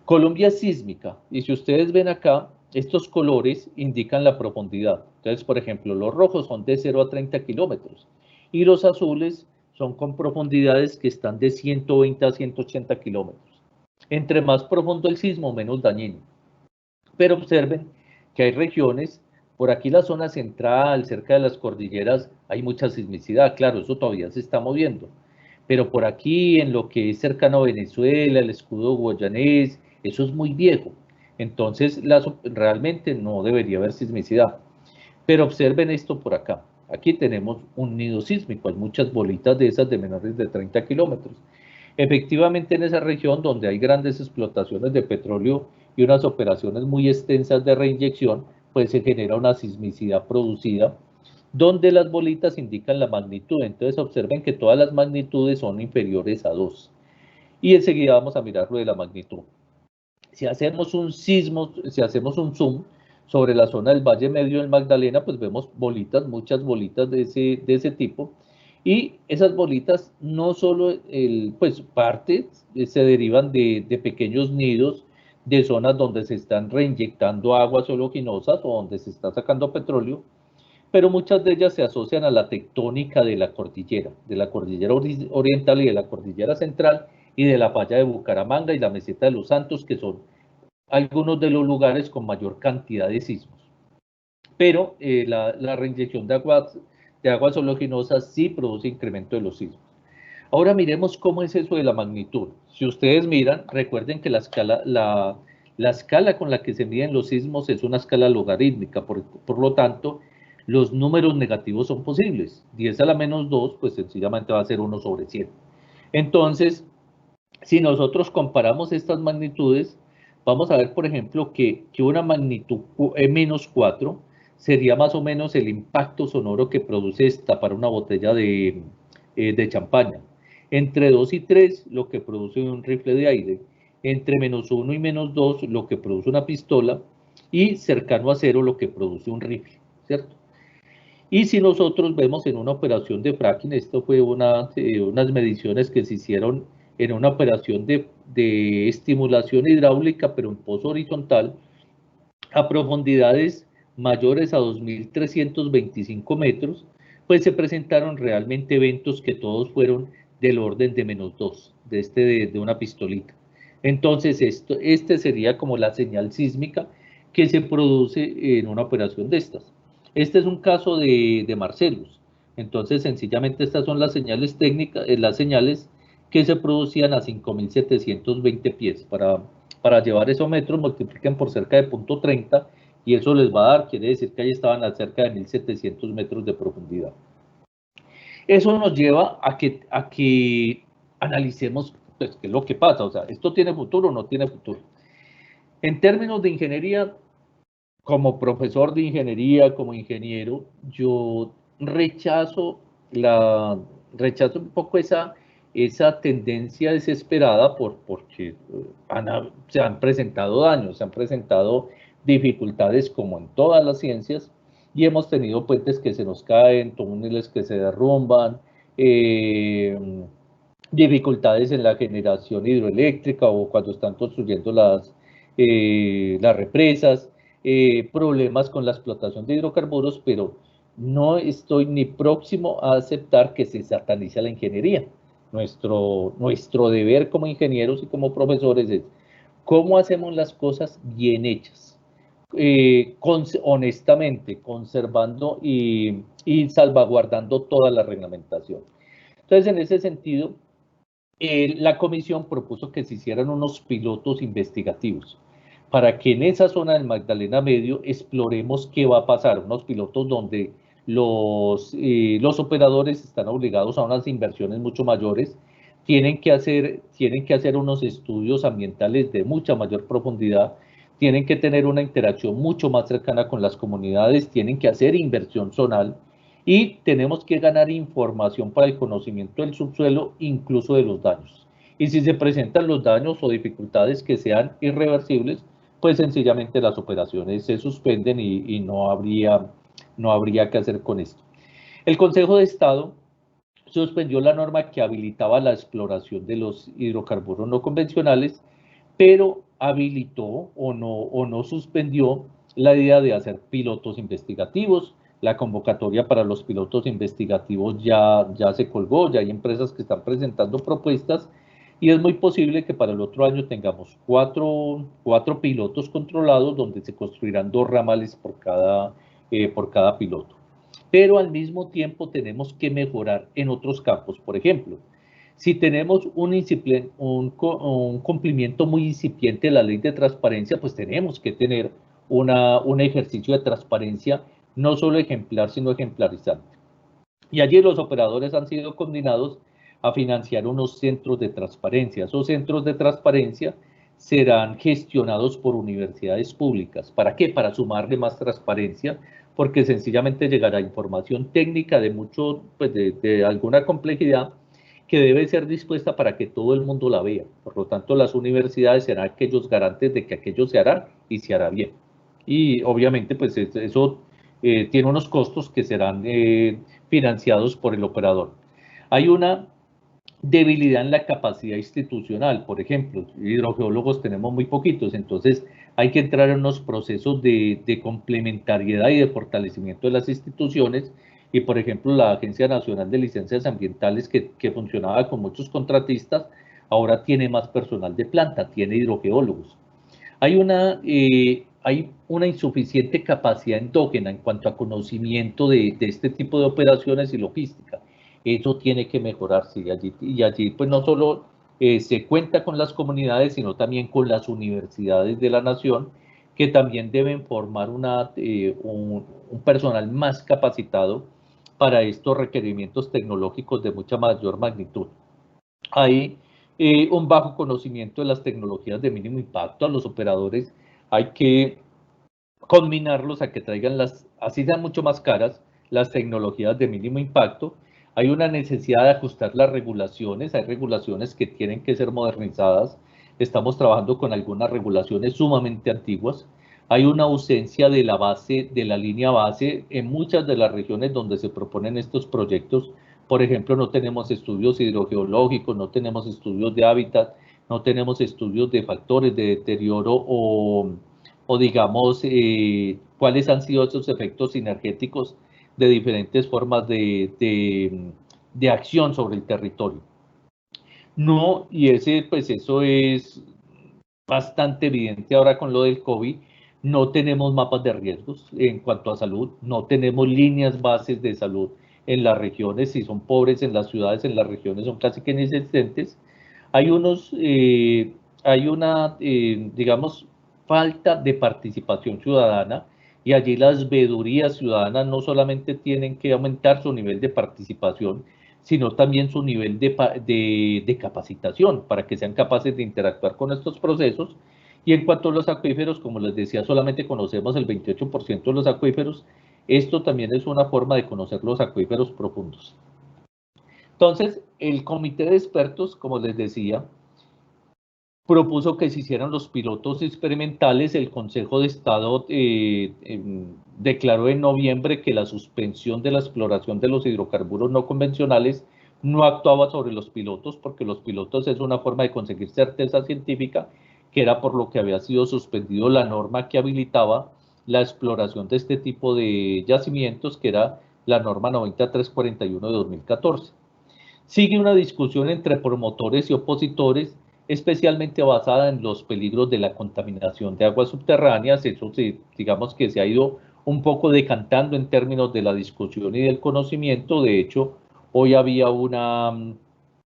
Colombia es sísmica, y si ustedes ven acá, estos colores indican la profundidad. Entonces, por ejemplo, los rojos son de 0 a 30 kilómetros y los azules son con profundidades que están de 120 a 180 kilómetros. Entre más profundo el sismo, menos dañino. Pero observen que hay regiones, por aquí la zona central, cerca de las cordilleras, hay mucha sismicidad, claro, eso todavía se está moviendo. Pero por aquí, en lo que es cercano a Venezuela, el escudo guayanés, eso es muy viejo. Entonces, realmente no debería haber sismicidad. Pero observen esto por acá. Aquí tenemos un nido sísmico, hay muchas bolitas de esas de menores de 30 kilómetros. Efectivamente, en esa región donde hay grandes explotaciones de petróleo y unas operaciones muy extensas de reinyección, pues se genera una sismicidad producida, donde las bolitas indican la magnitud. Entonces observen que todas las magnitudes son inferiores a 2. Y enseguida vamos a mirar lo de la magnitud. Si hacemos un zoom sobre la zona del Valle Medio del Magdalena, pues vemos bolitas, muchas bolitas de ese tipo. Y esas bolitas no solo, pues partes se derivan de pequeños nidos, de zonas donde se están reinyectando aguas oleaginosas o donde se está sacando petróleo, pero muchas de ellas se asocian a la tectónica de la cordillera oriental y de la cordillera central y de la falla de Bucaramanga y la meseta de los Santos, que son algunos de los lugares con mayor cantidad de sismos. Pero la reinyección de aguas oleaginosas sí produce incremento de los sismos. Ahora miremos cómo es eso de la magnitud. Si ustedes miran, recuerden que la escala con la que se miden los sismos es una escala logarítmica, por lo tanto, los números negativos son posibles. 10 a la menos 2, pues sencillamente va a ser 1 sobre 100. Entonces, si nosotros comparamos estas magnitudes, vamos a ver, por ejemplo, que una magnitud menos 4 sería más o menos el impacto sonoro que produce destapar una botella de champaña. Entre 2 y 3, lo que produce un rifle de aire. Entre menos 1 y menos 2, lo que produce una pistola. Y cercano a 0, lo que produce un rifle, ¿cierto? Y si nosotros vemos en una operación de fracking, esto fue unas mediciones que se hicieron en una operación de estimulación hidráulica, pero en pozo horizontal, a profundidades mayores a 2.325 metros, pues se presentaron realmente eventos que todos fueron del orden de menos 2, de una pistolita. Entonces, este sería como la señal sísmica que se produce en una operación de estas. Este es un caso de Marcellus. Entonces, sencillamente estas son las señales técnicas, las señales que se producían a 5.720 pies. Para llevar esos metros, multipliquen por cerca de 0.30 y eso les va a dar, quiere decir que ahí estaban a cerca de 1.700 metros de profundidad. Eso nos lleva a que analicemos pues, qué es lo que pasa, o sea, ¿esto tiene futuro o no tiene futuro? En términos de ingeniería, como profesor de ingeniería, como ingeniero, yo rechazo un poco esa tendencia desesperada porque se han presentado daños, se han presentado dificultades como en todas las ciencias y hemos tenido puentes que se nos caen, túneles que se derrumban, dificultades en la generación hidroeléctrica o cuando están construyendo las represas, problemas con la explotación de hidrocarburos, pero no estoy ni próximo a aceptar que se satanice la ingeniería. Nuestro deber como ingenieros y como profesores es ¿Cómo hacemos las cosas bien hechas? Honestamente, conservando y salvaguardando toda la reglamentación. Entonces, en ese sentido, la comisión propuso que se hicieran unos pilotos investigativos para que en esa zona del Magdalena Medio exploremos qué va a pasar, unos pilotos donde los operadores están obligados a unas inversiones mucho mayores, tienen que hacer unos estudios ambientales de mucha mayor profundidad, tienen que tener una interacción mucho más cercana con las comunidades, tienen que hacer inversión zonal y tenemos que ganar información para el conocimiento del subsuelo, incluso de los daños. Y si se presentan los daños o dificultades que sean irreversibles, pues sencillamente las operaciones se suspenden y no habría que hacer con esto. El Consejo de Estado suspendió la norma que habilitaba la exploración de los hidrocarburos no convencionales, pero habilitó o no suspendió la idea de hacer pilotos investigativos. La convocatoria para los pilotos investigativos ya se colgó, ya hay empresas que están presentando propuestas y es muy posible que para el otro año tengamos cuatro pilotos controlados donde se construirán 2 ramales por cada piloto. Pero al mismo tiempo tenemos que mejorar en otros campos. Por ejemplo, si tenemos un cumplimiento muy incipiente de la ley de transparencia, pues tenemos que tener un ejercicio de transparencia no solo ejemplar, sino ejemplarizante. Y allí los operadores han sido condenados a financiar unos centros de transparencia. Esos centros de transparencia serán gestionados por universidades públicas. ¿Para qué? Para sumarle más transparencia, porque sencillamente llegará información técnica de pues de alguna complejidad que debe ser dispuesta para que todo el mundo la vea. Por lo tanto, las universidades serán aquellos garantes de que aquello se hará y se hará bien. Y obviamente, pues eso tiene unos costos que serán financiados por el operador. Hay una debilidad en la capacidad institucional, por ejemplo, hidrogeólogos tenemos muy poquitos, entonces hay que entrar en unos procesos de complementariedad y de fortalecimiento de las instituciones y, por ejemplo, la Agencia Nacional de Licencias Ambientales, que funcionaba con muchos contratistas, ahora tiene más personal de planta, tiene hidrogeólogos. Hay una insuficiente capacidad endógena en cuanto a conocimiento de este tipo de operaciones y logística. Eso tiene que mejorarse y allí pues no solo se cuenta con las comunidades, sino también con las universidades de la nación, que también deben formar un personal más capacitado para estos requerimientos tecnológicos de mucha mayor magnitud. Hay un bajo conocimiento de las tecnologías de mínimo impacto. A los operadores hay que combinarlos a que traigan así sean mucho más caras, las tecnologías de mínimo impacto. Hay una necesidad de ajustar las regulaciones, hay regulaciones que tienen que ser modernizadas. Estamos trabajando con algunas regulaciones sumamente antiguas. Hay una ausencia de la línea base en muchas de las regiones donde se proponen estos proyectos. Por ejemplo, no tenemos estudios hidrogeológicos, no tenemos estudios de hábitat, no tenemos estudios de factores de deterioro o digamos, cuáles han sido esos efectos sinergéticos de diferentes formas de acción sobre el territorio. No, y pues eso es bastante evidente ahora con lo del COVID. No tenemos mapas de riesgos en cuanto a salud, no tenemos líneas bases de salud en las regiones, si son pobres en las ciudades, en las regiones son casi que inexistentes. Hay digamos, falta de participación ciudadana y allí las veedurías ciudadanas no solamente tienen que aumentar su nivel de participación, sino también su nivel de capacitación para que sean capaces de interactuar con estos procesos. Y en cuanto a los acuíferos, como les decía, solamente conocemos el 28% de los acuíferos. Esto también es una forma de conocer los acuíferos profundos. Entonces, el comité de expertos, como les decía, propuso que se hicieran los pilotos experimentales. El Consejo de Estado declaró en noviembre que la suspensión de la exploración de los hidrocarburos no convencionales no actuaba sobre los pilotos, porque los pilotos es una forma de conseguir certeza científica, que era por lo que había sido suspendido la norma que habilitaba la exploración de este tipo de yacimientos, que era la norma 9341 de 2014. Sigue una discusión entre promotores y opositores especialmente basada en los peligros de la contaminación de aguas subterráneas. Eso digamos que se ha ido un poco decantando en términos de la discusión y del conocimiento. De hecho, hoy había una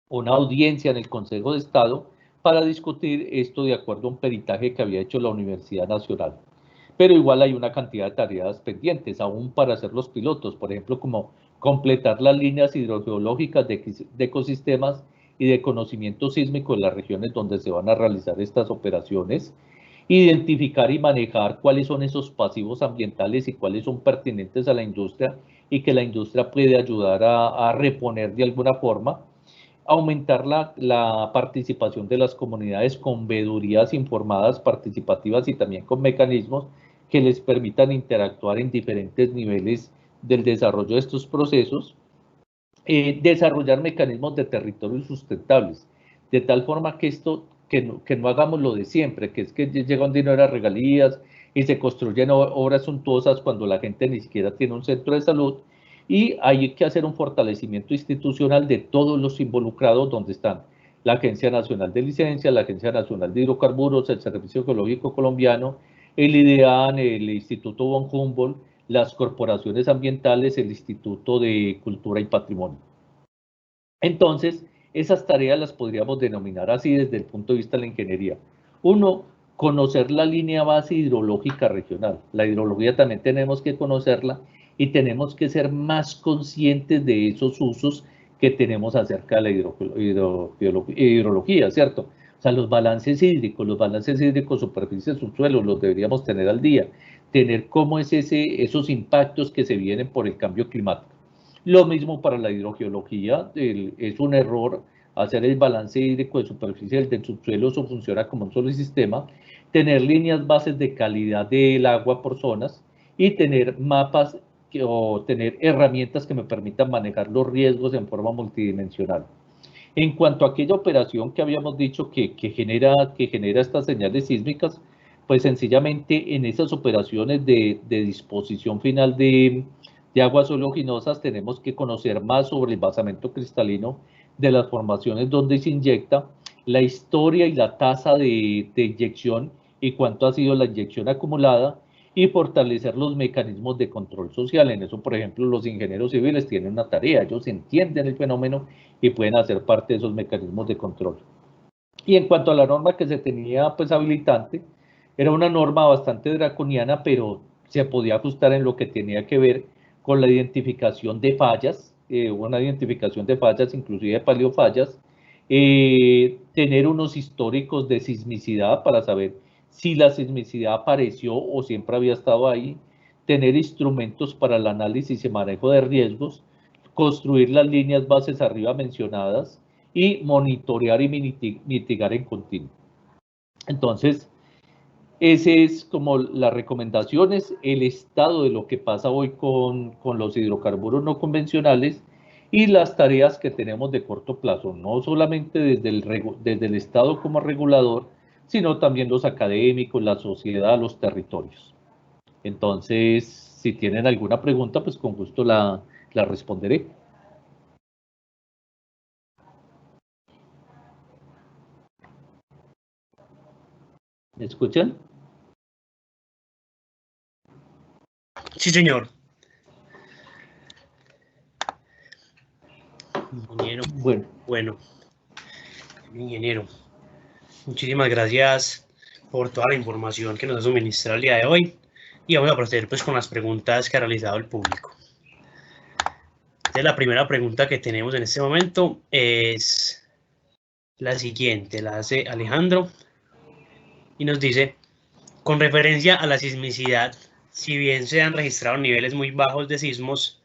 audiencia en el Consejo de Estado para discutir esto de acuerdo a un peritaje que había hecho la Universidad Nacional. Pero igual hay una cantidad de tareas pendientes, aún para hacer los pilotos, por ejemplo, como completar las líneas hidrogeológicas de ecosistemas y de conocimiento sísmico en las regiones donde se van a realizar estas operaciones, identificar y manejar cuáles son esos pasivos ambientales y cuáles son pertinentes a la industria y que la industria puede ayudar a reponer de alguna forma, aumentar la participación de las comunidades con veedurías informadas, participativas y también con mecanismos que les permitan interactuar en diferentes niveles del desarrollo de estos procesos, desarrollar mecanismos de territorios sustentables, de tal forma que que no hagamos lo de siempre, que es que llega un dinero a regalías y se construyen obras suntuosas cuando la gente ni siquiera tiene un centro de salud, y hay que hacer un fortalecimiento institucional de todos los involucrados, donde están la Agencia Nacional de Licencia, la Agencia Nacional de Hidrocarburos, el Servicio Geológico Colombiano, el IDEAN, el Instituto von Humboldt, las corporaciones ambientales, el Instituto de Cultura y Patrimonio. Entonces, esas tareas las podríamos denominar así desde el punto de vista de la ingeniería. Uno, conocer la línea base hidrológica regional. La hidrología también tenemos que conocerla y tenemos que ser más conscientes de esos usos que tenemos acerca de la hidrología, ¿cierto? O sea, los balances hídricos, superficie, subsuelo, los deberíamos tener al día. Tener cómo es esos impactos que se vienen por el cambio climático. Lo mismo para la hidrogeología, es un error hacer el balance hídrico de superficie del subsuelo, eso funciona como un solo sistema, tener líneas bases de calidad del agua por zonas y tener mapas o tener herramientas que me permitan manejar los riesgos en forma multidimensional. En cuanto a aquella operación que habíamos dicho que genera estas señales sísmicas, pues sencillamente en esas operaciones de disposición final de aguas oleaginosas tenemos que conocer más sobre el basamento cristalino de las formaciones donde se inyecta, la historia y la tasa de inyección y cuánto ha sido la inyección acumulada, y fortalecer los mecanismos de control social. En eso, por ejemplo, los ingenieros civiles tienen una tarea, ellos entienden el fenómeno y pueden hacer parte de esos mecanismos de control. Y en cuanto a la norma que se tenía pues habilitante, era una norma bastante draconiana, pero se podía ajustar en lo que tenía que ver con la identificación de fallas, una identificación de fallas, inclusive de paleofallas, tener unos históricos de sismicidad para saber si la sismicidad apareció o siempre había estado ahí, tener instrumentos para el análisis y manejo de riesgos, construir las líneas bases arriba mencionadas y monitorear y mitigar en continuo. Entonces, ese es como las recomendaciones, el estado de lo que pasa hoy con los hidrocarburos no convencionales y las tareas que tenemos de corto plazo, no solamente desde el Estado como regulador, sino también los académicos, la sociedad, los territorios. Entonces, si tienen alguna pregunta, pues con gusto la responderé. ¿Me escuchan? Sí, señor. Ingeniero. Bueno, ingeniero, muchísimas gracias por toda la información que nos ha suministrado el día de hoy, y vamos a proceder pues con las preguntas que ha realizado el público. Entonces, la primera pregunta que tenemos en este momento es la siguiente, la hace Alejandro y nos dice: con referencia a la sismicidad, si bien se han registrado niveles muy bajos de sismos,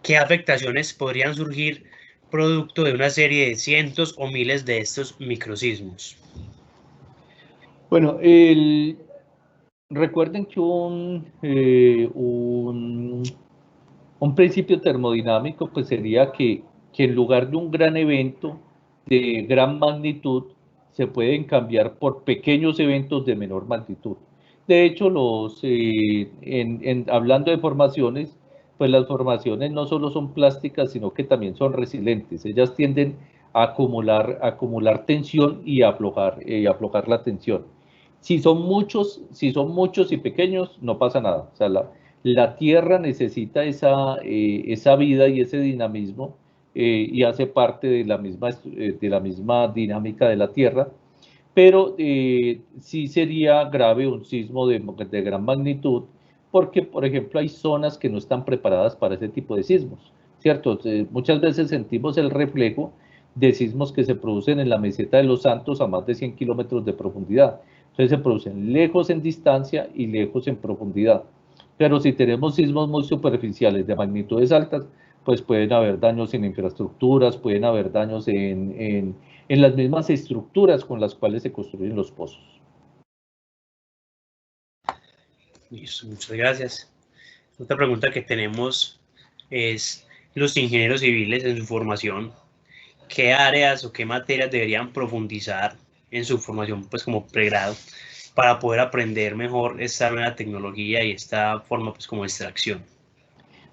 ¿qué afectaciones podrían surgir producto de una serie de cientos o miles de estos microsismos? Bueno, recuerden que un principio termodinámico pues sería que en lugar de un gran evento de gran magnitud, se pueden cambiar por pequeños eventos de menor magnitud. De hecho, hablando de formaciones, pues las formaciones no solo son plásticas, sino que también son resilientes. Ellas tienden acumular tensión y aflojar la tensión. Si son muchos y pequeños, no pasa nada. O sea, la Tierra necesita esa vida y ese dinamismo y hace parte de la misma dinámica de la Tierra, pero sí sería grave un sismo de gran magnitud, porque, por ejemplo, hay zonas que no están preparadas para ese tipo de sismos, ¿cierto? Muchas veces sentimos el reflejo de sismos que se producen en la meseta de Los Santos a más de 100 kilómetros de profundidad. Entonces se producen lejos en distancia y lejos en profundidad. Pero si tenemos sismos muy superficiales de magnitudes altas, pues pueden haber daños en infraestructuras, pueden haber daños en las mismas estructuras con las cuales se construyen los pozos. Listo, muchas gracias. Otra pregunta que tenemos es, los ingenieros civiles en su formación, ¿qué áreas o qué materias deberían profundizar en su formación, pues como pregrado, para poder aprender mejor esta nueva tecnología y esta forma, pues como de extracción?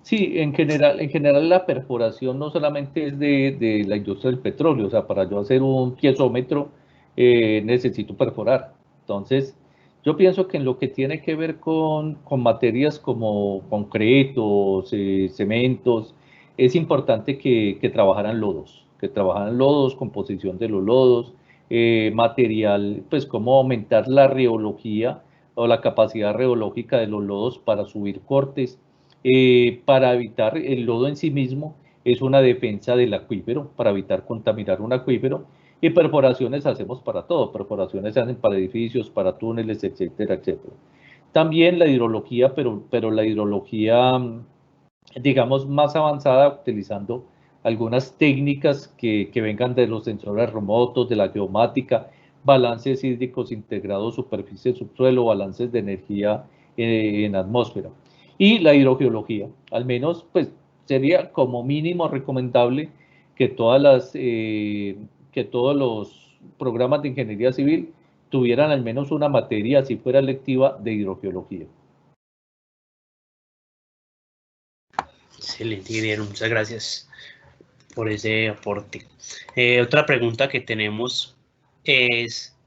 Sí, en general la perforación no solamente es de la industria del petróleo, o sea, para yo hacer un piezómetro necesito perforar. Entonces, yo pienso que en lo que tiene que ver con materias como concretos, cementos, es importante que trabajaran lodos, composición de los lodos, material, pues cómo aumentar la reología o la capacidad reológica de los lodos para subir cortes, para evitar el lodo en sí mismo, es una defensa del acuífero, para evitar contaminar un acuífero, y perforaciones hacemos para todo, perforaciones se hacen para edificios, para túneles, etcétera, etcétera. También la hidrología, pero la hidrología, digamos, más avanzada, utilizando algunas técnicas que vengan de los sensores remotos, de la geomática, balances hídricos integrados, superficie, subsuelo, balances de energía en atmósfera. Y la hidrogeología, al menos, pues sería como mínimo recomendable que que todos los programas de ingeniería civil tuvieran al menos una materia, si fuera electiva, de hidrogeología. Excelente, ingeniero, muchas gracias por ese aporte. Otra pregunta que tenemos es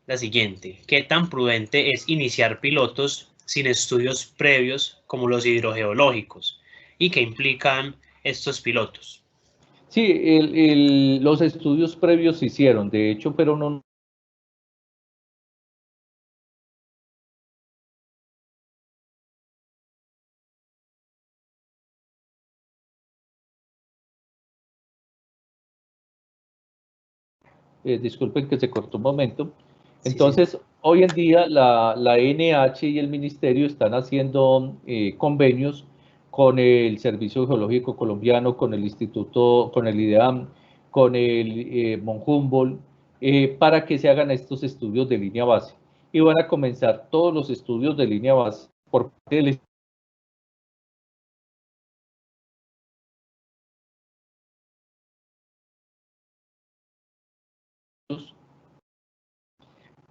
la siguiente: ¿qué tan prudente es iniciar pilotos sin estudios previos como los hidrogeológicos? ¿Y qué implican estos pilotos? Sí, los estudios previos se hicieron, de hecho, pero no. Disculpen que se cortó un momento. Sí, sí. Entonces, hoy en día la NH y el Ministerio están haciendo convenios con el Servicio Geológico Colombiano, con el Instituto, con el IDEAM, con el Mount Humboldt, para que se hagan estos estudios de línea base. Y van a comenzar todos los estudios de línea base por parte del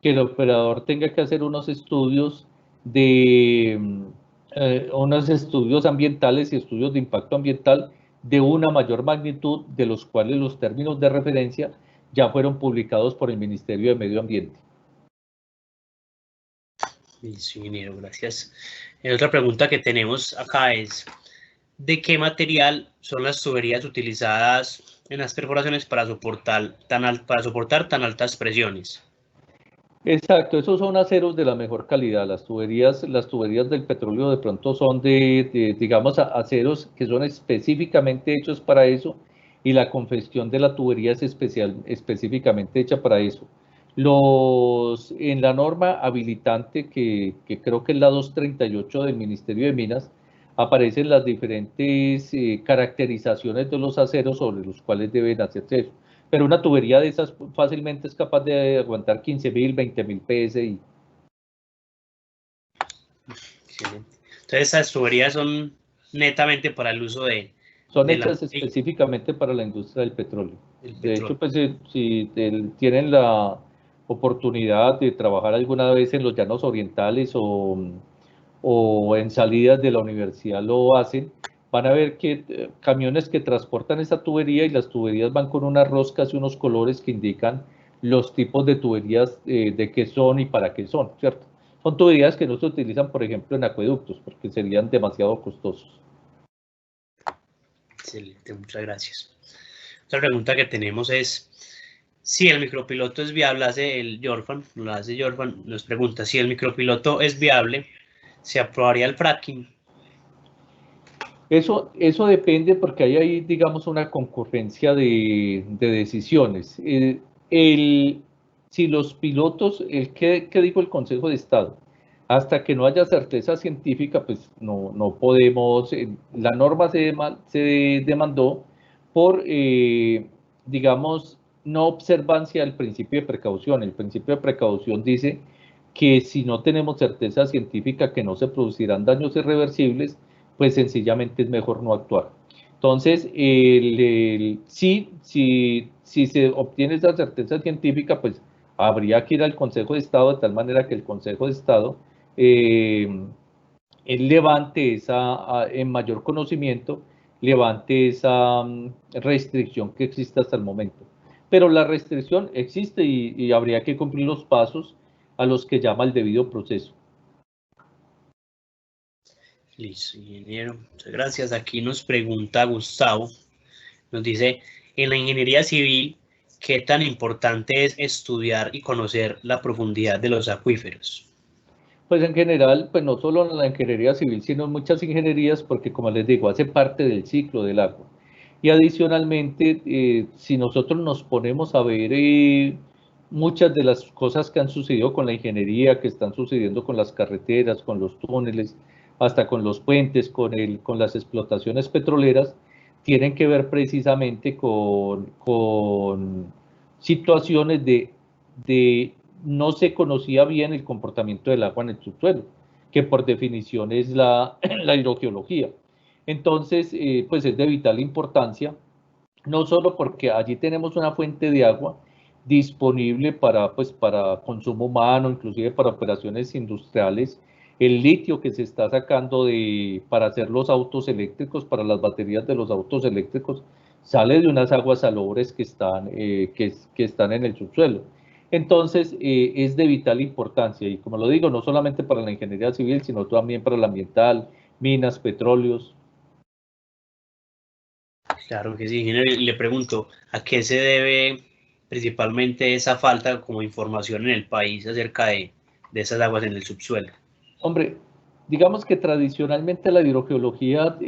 que el operador tenga que hacer unos estudios unos estudios ambientales y estudios de impacto ambiental de una mayor magnitud, de los cuales los términos de referencia ya fueron publicados por el Ministerio de Medio Ambiente. Sí, ingeniero, gracias. Otra pregunta que tenemos acá es, ¿de qué material son las tuberías utilizadas en las perforaciones para soportar tan altas presiones? Exacto, esos son aceros de la mejor calidad. Las tuberías del petróleo de pronto son digamos, aceros que son específicamente hechos para eso, y la confección de la tubería es específicamente hecha para eso. En la norma habilitante, que creo que es la 238 del Ministerio de Minas, aparecen las diferentes caracterizaciones de los aceros sobre los cuales deben hacerse eso. Pero una tubería de esas fácilmente es capaz de aguantar 15.000, 20.000 PSI. Excelente. Entonces, estas tuberías son netamente para el uso Son de la, hechas específicamente para la industria del petróleo. del De hecho, petróleo. pues si tienen la oportunidad de trabajar alguna vez en los llanos orientales o en salidas de la universidad, lo hacen van a ver que camiones que transportan esa tubería y las tuberías van con unas roscas y unos colores que indican los tipos de tuberías de qué son y para qué son, ¿cierto? Son tuberías que no se utilizan, por ejemplo, en acueductos, porque serían demasiado costosos. Excelente, muchas gracias. Otra pregunta que tenemos es, si el micropiloto es viable, nos pregunta, si el micropiloto es viable, ¿se aprobaría el fracking? Eso depende porque hay ahí, digamos, una concurrencia de decisiones. Si los pilotos, ¿qué dijo el Consejo de Estado? Hasta que no haya certeza científica, pues no podemos, la norma se demandó por, digamos, no observancia del principio de precaución. El principio de precaución dice que si no tenemos certeza científica que no se producirán daños irreversibles, pues sencillamente es mejor no actuar. Entonces, si se obtiene esa certeza científica, pues habría que ir al Consejo de Estado de tal manera que el Consejo de Estado él levante en mayor conocimiento, levante esa restricción que existe hasta el momento. Pero la restricción existe y habría que cumplir los pasos a los que llama el debido proceso. Listo, ingeniero, muchas gracias. Aquí nos pregunta Gustavo, nos dice, en la ingeniería civil, ¿qué tan importante es estudiar y conocer la profundidad de los acuíferos? Pues en general, pues no solo en la ingeniería civil, sino en muchas ingenierías, porque como les digo, hace parte del ciclo del agua. Y adicionalmente, si nosotros nos ponemos a ver muchas de las cosas que han sucedido con la ingeniería, que están sucediendo con las carreteras, con los túneles, hasta con los puentes, con las explotaciones petroleras, tienen que ver precisamente con situaciones de no se conocía bien el comportamiento del agua en el subsuelo, que por definición es la hidrogeología. Entonces, pues es de vital importancia, no solo porque allí tenemos una fuente de agua disponible para consumo humano, inclusive para operaciones industriales, el litio que se está sacando para hacer los autos eléctricos, para las baterías de los autos eléctricos, sale de unas aguas salobres que están en el subsuelo. Entonces, es de vital importancia y como lo digo, no solamente para la ingeniería civil, sino también para la ambiental, minas, petróleos. Claro que sí, ingeniero. Y le pregunto, ¿a qué se debe principalmente esa falta como información en el país acerca de esas aguas en el subsuelo? Hombre, digamos que tradicionalmente la hidrogeología,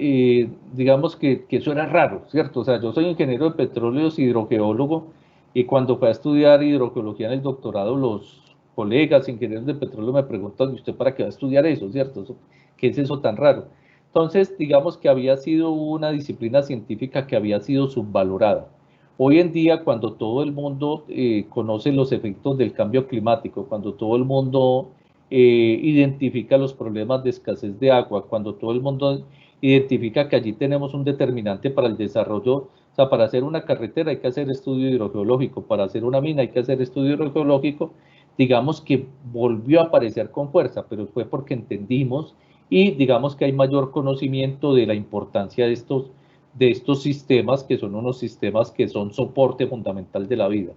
digamos que eso era raro, ¿cierto? O sea, yo soy ingeniero de petróleos, hidrogeólogo, y cuando fui a estudiar hidrogeología en el doctorado, los colegas ingenieros de petróleo me preguntan, ¿y usted para qué va a estudiar eso, cierto? ¿Qué es eso tan raro? Entonces, digamos que había sido una disciplina científica que había sido subvalorada. Hoy en día, cuando todo el mundo conoce los efectos del cambio climático, cuando todo el mundo identifica los problemas de escasez de agua, cuando todo el mundo identifica que allí tenemos un determinante para el desarrollo, o sea, para hacer una carretera hay que hacer estudio hidrogeológico, para hacer una mina hay que hacer estudio hidrogeológico, digamos que volvió a aparecer con fuerza, pero fue porque entendimos y digamos que hay mayor conocimiento de la importancia de estos sistemas, que son unos sistemas que son soporte fundamental de la vida.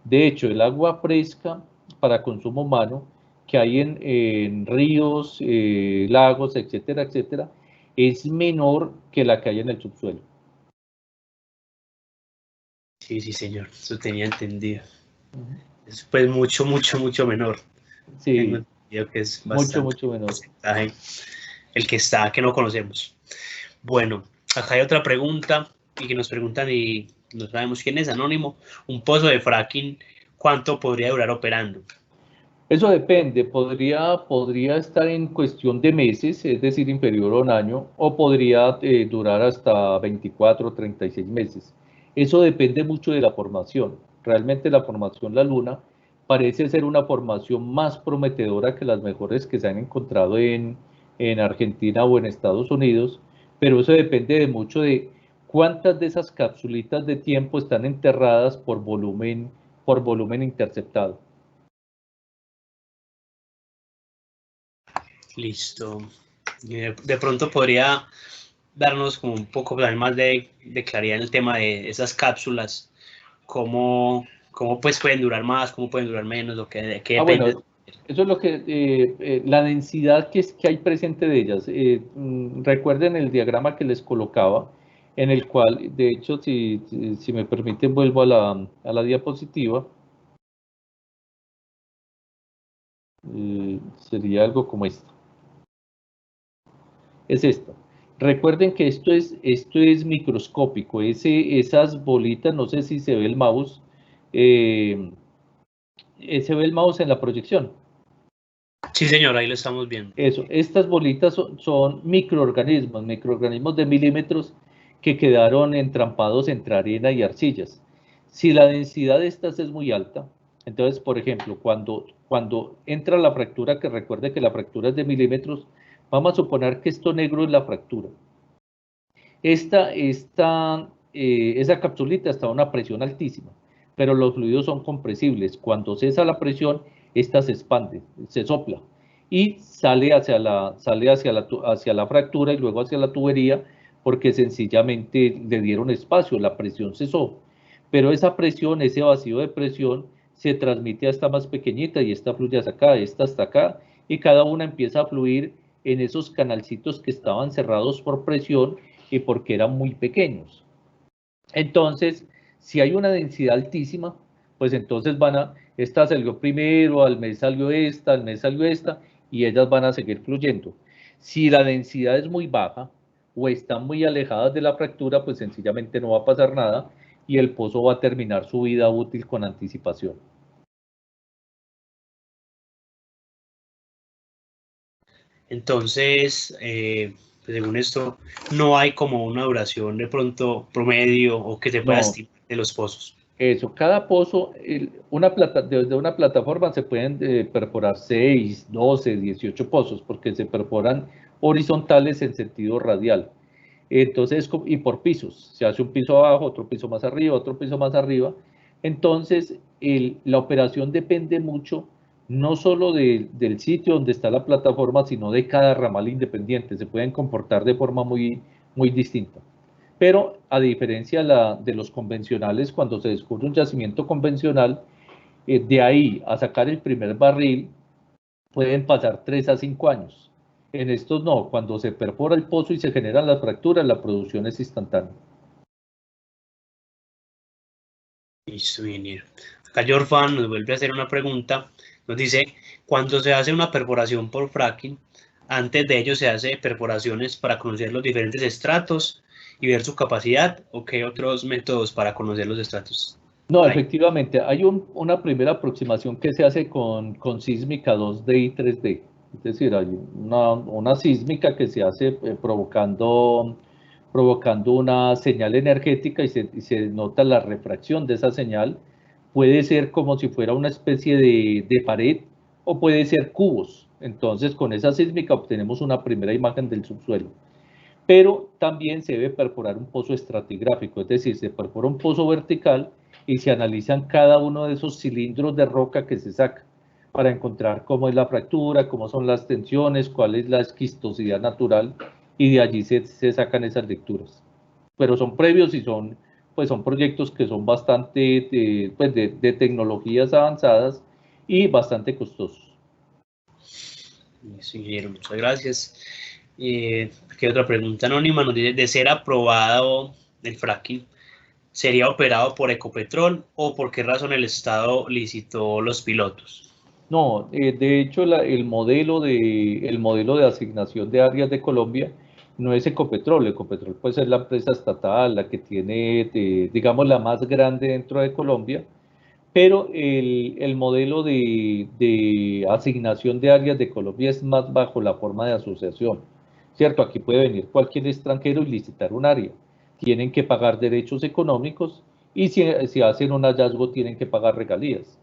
De hecho, el agua fresca para consumo humano que hay en ríos, lagos, etcétera, etcétera, es menor que la que hay en el subsuelo. Sí, sí, señor, eso tenía entendido. Es pues mucho menor. Tengo Sí, entendido que es mucho, bastante mucho menor. porcentaje el que está, que no conocemos. Bueno, acá hay otra pregunta y que nos preguntan y no sabemos quién es, anónimo. Un pozo de fracking, ¿cuánto podría durar operando? Eso depende, podría estar en cuestión de meses, es decir, inferior a un año, o podría durar hasta 24 o 36 meses. Eso depende mucho de la formación. Realmente la formación La Luna parece ser una formación más prometedora que las mejores que se han encontrado en Argentina o en Estados Unidos, pero eso depende de mucho de cuántas de esas capsulitas de tiempo están enterradas por volumen interceptado. Listo. De pronto podría darnos como un poco también más de claridad en el tema de esas cápsulas, cómo pues pueden durar más, cómo pueden durar menos, qué depende? Bueno, eso es lo que, la densidad que hay presente de ellas. Recuerden el diagrama que les colocaba, en el cual, de hecho, si me permiten, vuelvo a la diapositiva. Sería algo como esto. Es esto. Recuerden que esto es microscópico. Esas bolitas, no sé si se ve el mouse, se ve el mouse en la proyección. Sí, señor, ahí lo estamos viendo. Eso, estas bolitas son microorganismos de milímetros que quedaron entrampados entre arena y arcillas. Si la densidad de estas es muy alta, entonces, por ejemplo, cuando entra la fractura, que recuerde que la fractura es de milímetros, vamos a suponer que esto negro es la fractura. Esa capsulita está a una presión altísima, pero los fluidos son compresibles. Cuando cesa la presión, esta se expande, se sopla y sale hacia la fractura y luego hacia la tubería, porque sencillamente le dieron espacio, la presión cesó. Pero esa presión, ese vacío de presión, se transmite a esta más pequeñita y esta fluye hasta acá, esta hasta acá, y cada una empieza a fluir en esos canalcitos que estaban cerrados por presión y porque eran muy pequeños. Entonces, si hay una densidad altísima, pues entonces esta salió primero, al mes salió esta, al mes salió esta, y ellas van a seguir fluyendo. Si la densidad es muy baja o están muy alejadas de la fractura, pues sencillamente no va a pasar nada y el pozo va a terminar su vida útil con anticipación. Entonces, pues según esto, no hay como una duración de pronto promedio o que se pueda No, estimar de los pozos. eso, cada pozo, desde una plataforma se pueden perforar 6, 12, 18 pozos, porque se perforan horizontales en sentido radial. Entonces, y por pisos, se hace un piso abajo, otro piso más arriba, otro piso más arriba. Entonces, la operación depende mucho, no solo del sitio donde está la plataforma, sino de cada ramal independiente. Se pueden comportar de forma muy distinta. Pero a diferencia de los convencionales, cuando se descubre un yacimiento convencional, de ahí a sacar el primer barril pueden pasar 3 a 5 años. En estos no, cuando se perfora el pozo y se generan las fracturas, la producción es instantánea. Listo, bien. Acá Jorfan nos vuelve a hacer una pregunta. Nos dice, cuando se hace una perforación por fracking, antes de ello se hace perforaciones para conocer los diferentes estratos y ver su capacidad, o qué otros métodos para conocer los estratos No, hay. efectivamente, hay una primera aproximación que se hace con sísmica 2D y 3D. Es decir, hay una sísmica que se hace provocando una señal energética y se nota la refracción de esa señal. Puede ser como si fuera una especie de pared o puede ser cubos. Entonces, con esa sísmica obtenemos una primera imagen del subsuelo. Pero también se debe perforar un pozo estratigráfico, es decir, se perfora un pozo vertical y se analizan cada uno de esos cilindros de roca que se saca para encontrar cómo es la fractura, cómo son las tensiones, cuál es la esquistosidad natural y de allí se sacan esas lecturas. Pero son previos y son proyectos que son bastante de tecnologías avanzadas y bastante costosos. Sí, muchas gracias. ¿Qué otra pregunta anónima? Nos dice, de ser aprobado el fracking, ¿sería operado por Ecopetrol o por qué razón el Estado licitó los pilotos? No, de hecho el modelo de asignación de áreas de Colombia no es Ecopetrol. Ecopetrol pues es la empresa estatal, la que tiene, digamos, la más grande dentro de Colombia, pero el modelo de asignación de áreas de Colombia es más bajo la forma de asociación, ¿cierto? Aquí puede venir cualquier extranjero y licitar un área. Tienen que pagar derechos económicos y si hacen un hallazgo tienen que pagar regalías,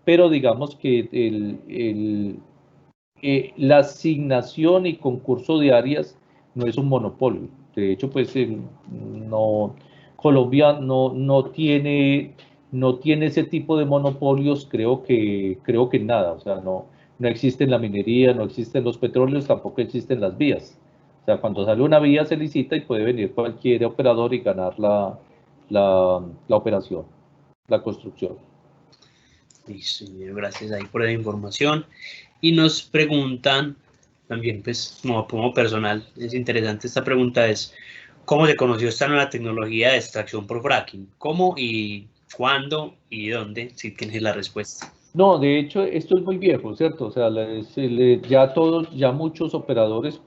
pero digamos que la asignación y concurso de áreas no es un monopolio. De hecho, pues no, Colombia no tiene ese tipo de monopolios, creo que nada. O sea, no existe la minería, no existen los petróleos, tampoco existen las vías. O sea, cuando sale una vía se licita y puede venir cualquier operador y ganar la operación, la construcción. Listo, ingeniero, gracias ahí por la información. Y nos preguntan, también pues como personal, es interesante esta pregunta, es ¿cómo se conoció esta nueva tecnología de extracción por fracking? ¿Cómo y cuándo y dónde? Si tienes la respuesta. No, de hecho, esto es muy viejo, ¿cierto? O sea, ya todos, ya muchos operadores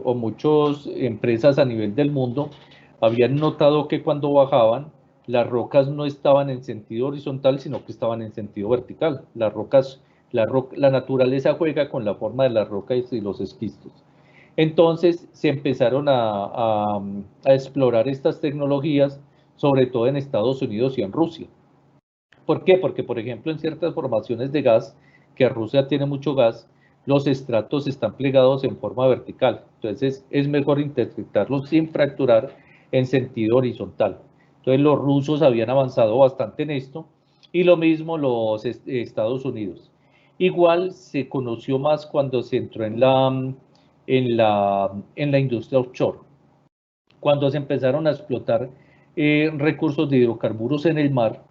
o muchas empresas a nivel del mundo habían notado que cuando bajaban, las rocas no estaban en sentido horizontal, sino que estaban en sentido vertical. Las rocas, la naturaleza juega con la forma de las rocas y los esquistos. Entonces se empezaron a explorar estas tecnologías, sobre todo en Estados Unidos y en Rusia. ¿Por qué? Porque, por ejemplo, en ciertas formaciones de gas, que Rusia tiene mucho gas, los estratos están plegados en forma vertical. Entonces, es mejor interpretarlos sin fracturar en sentido horizontal. Entonces, los rusos habían avanzado bastante en esto y lo mismo los Estados Unidos. Igual se conoció más cuando se entró en la industria offshore, cuando se empezaron a explotar recursos de hidrocarburos en el mar,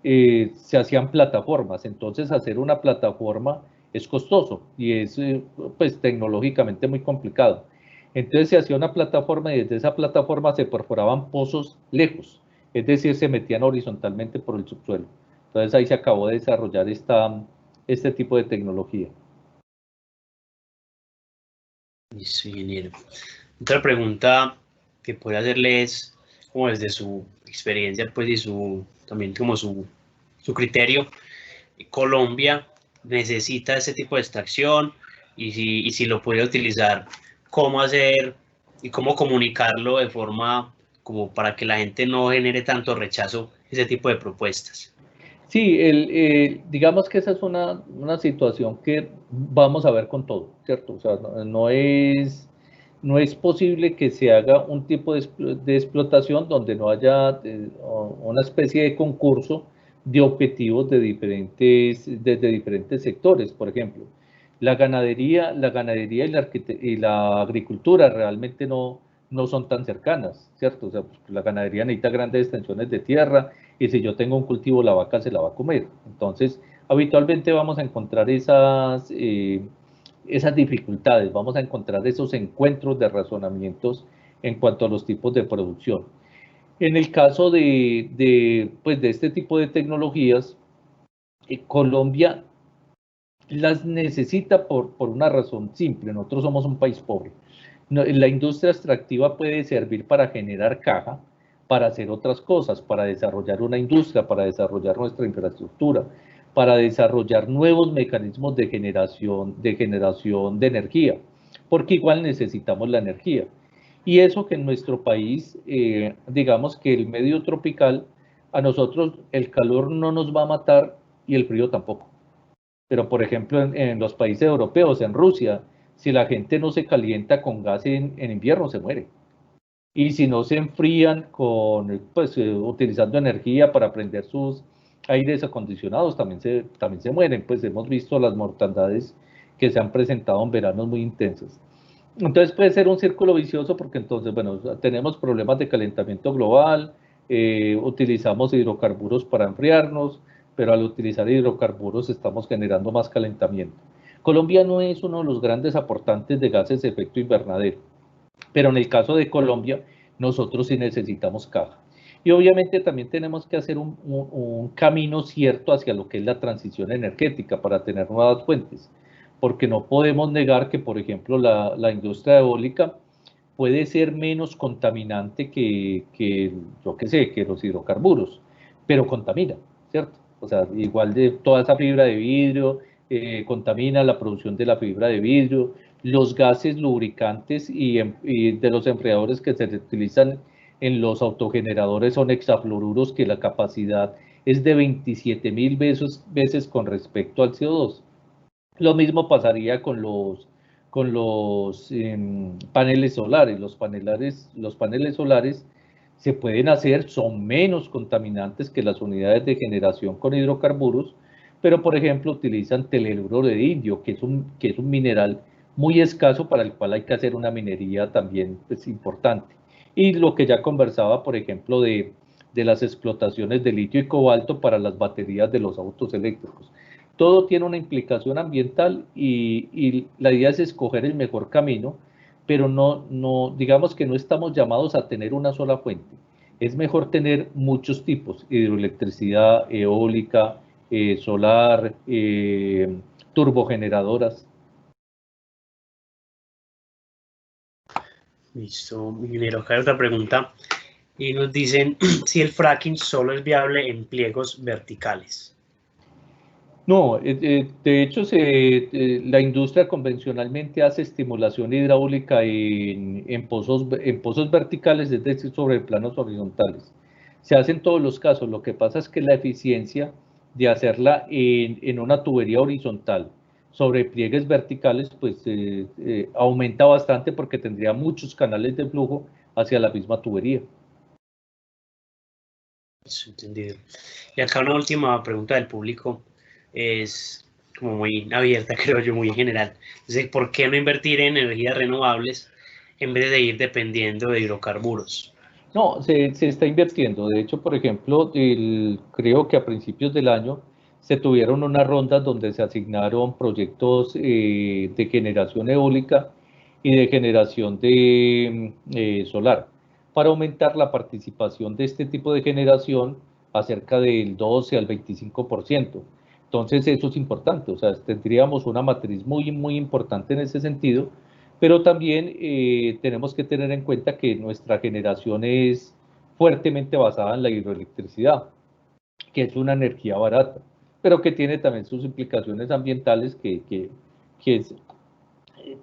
se hacían plataformas. Entonces, hacer una plataforma es costoso y es pues tecnológicamente muy complicado. Entonces se hacía una plataforma y desde esa plataforma se perforaban pozos lejos, es decir, se metían horizontalmente por el subsuelo. Entonces ahí se acabó de desarrollar este tipo de tecnología. Listo, ingeniero. Otra pregunta que puede hacerle es, como desde su experiencia, pues, y también como su criterio, Colombia necesita ese tipo de extracción y si lo puede utilizar, cómo hacer y cómo comunicarlo de forma como para que la gente no genere tanto rechazo ese tipo de propuestas. Sí, digamos que esa es una situación que vamos a ver con todo, ¿cierto? O sea, no es posible que se haga un tipo de explotación donde no haya una especie de concurso de objetivos desde diferentes sectores. Por ejemplo, la ganadería y la agricultura realmente no son tan cercanas, ¿cierto? O sea, pues, la ganadería necesita grandes extensiones de tierra y si yo tengo un cultivo, la vaca se la va a comer. Entonces, habitualmente vamos a encontrar esas dificultades, vamos a encontrar esos encuentros de razonamientos en cuanto a los tipos de producción. En el caso pues de este tipo de tecnologías, Colombia las necesita por una razón simple. Nosotros somos un país pobre. La industria extractiva puede servir para generar caja, para hacer otras cosas, para desarrollar una industria, para desarrollar nuestra infraestructura, para desarrollar nuevos mecanismos de generación de energía, porque igual necesitamos la energía. Y eso que en nuestro país, digamos que el medio tropical, a nosotros el calor no nos va a matar y el frío tampoco. Pero, por ejemplo, en los países europeos, en Rusia, si la gente no se calienta con gas en invierno, se muere. Y si no se enfrían pues, utilizando energía para prender sus aires acondicionados, también se mueren. Pues hemos visto las mortandades que se han presentado en veranos muy intensas. Entonces puede ser un círculo vicioso porque entonces, bueno, tenemos problemas de calentamiento global, utilizamos hidrocarburos para enfriarnos, pero al utilizar hidrocarburos estamos generando más calentamiento. Colombia no es uno de los grandes aportantes de gases de efecto invernadero, pero en el caso de Colombia, nosotros sí necesitamos caja. Y obviamente también tenemos que hacer un camino cierto hacia lo que es la transición energética para tener nuevas fuentes, porque no podemos negar que, por ejemplo, la industria eólica puede ser menos contaminante yo qué sé, que los hidrocarburos, pero contamina, ¿cierto? O sea, igual de toda esa fibra de vidrio, contamina la producción de la fibra de vidrio, los gases lubricantes y de los enfriadores que se utilizan en los autogeneradores son hexafluoruros que la capacidad es de 27.000 veces con respecto al CO2. Lo mismo pasaría con los paneles solares. Los paneles solares se pueden hacer, son menos contaminantes que las unidades de generación con hidrocarburos, pero por ejemplo utilizan teleluro de indio, que es un mineral muy escaso para el cual hay que hacer una minería también pues, importante. Y lo que ya conversaba, por ejemplo, de las explotaciones de litio y cobalto para las baterías de los autos eléctricos. Todo tiene una implicación ambiental y la idea es escoger el mejor camino, pero digamos que no estamos llamados a tener una sola fuente. Es mejor tener muchos tipos, hidroelectricidad, eólica, solar, turbogeneradoras. Listo, ingeniero. Acá hay otra pregunta y nos dicen si el fracking solo es viable en pliegos verticales. No, de hecho la industria convencionalmente hace estimulación hidráulica en pozos verticales, es decir, sobre planos horizontales. Se hace en todos los casos, lo que pasa es que la eficiencia de hacerla en una tubería horizontal sobre pliegues verticales, pues aumenta bastante porque tendría muchos canales de flujo hacia la misma tubería. Eso, entendido. Y acá una última pregunta del público es como muy abierta, creo yo, muy en general. Entonces, ¿por qué no invertir en energías renovables en vez de ir dependiendo de hidrocarburos? No, se está invirtiendo. De hecho, por ejemplo, creo que a principios del año se tuvieron unas rondas donde se asignaron proyectos de generación eólica y de generación de solar para aumentar la participación de este tipo de generación a cerca del 12 al 25%. Entonces, eso es importante. O sea, tendríamos una matriz muy, muy importante en ese sentido, pero también tenemos que tener en cuenta que nuestra generación es fuertemente basada en la hidroelectricidad, que es una energía barata, pero que tiene también sus implicaciones ambientales que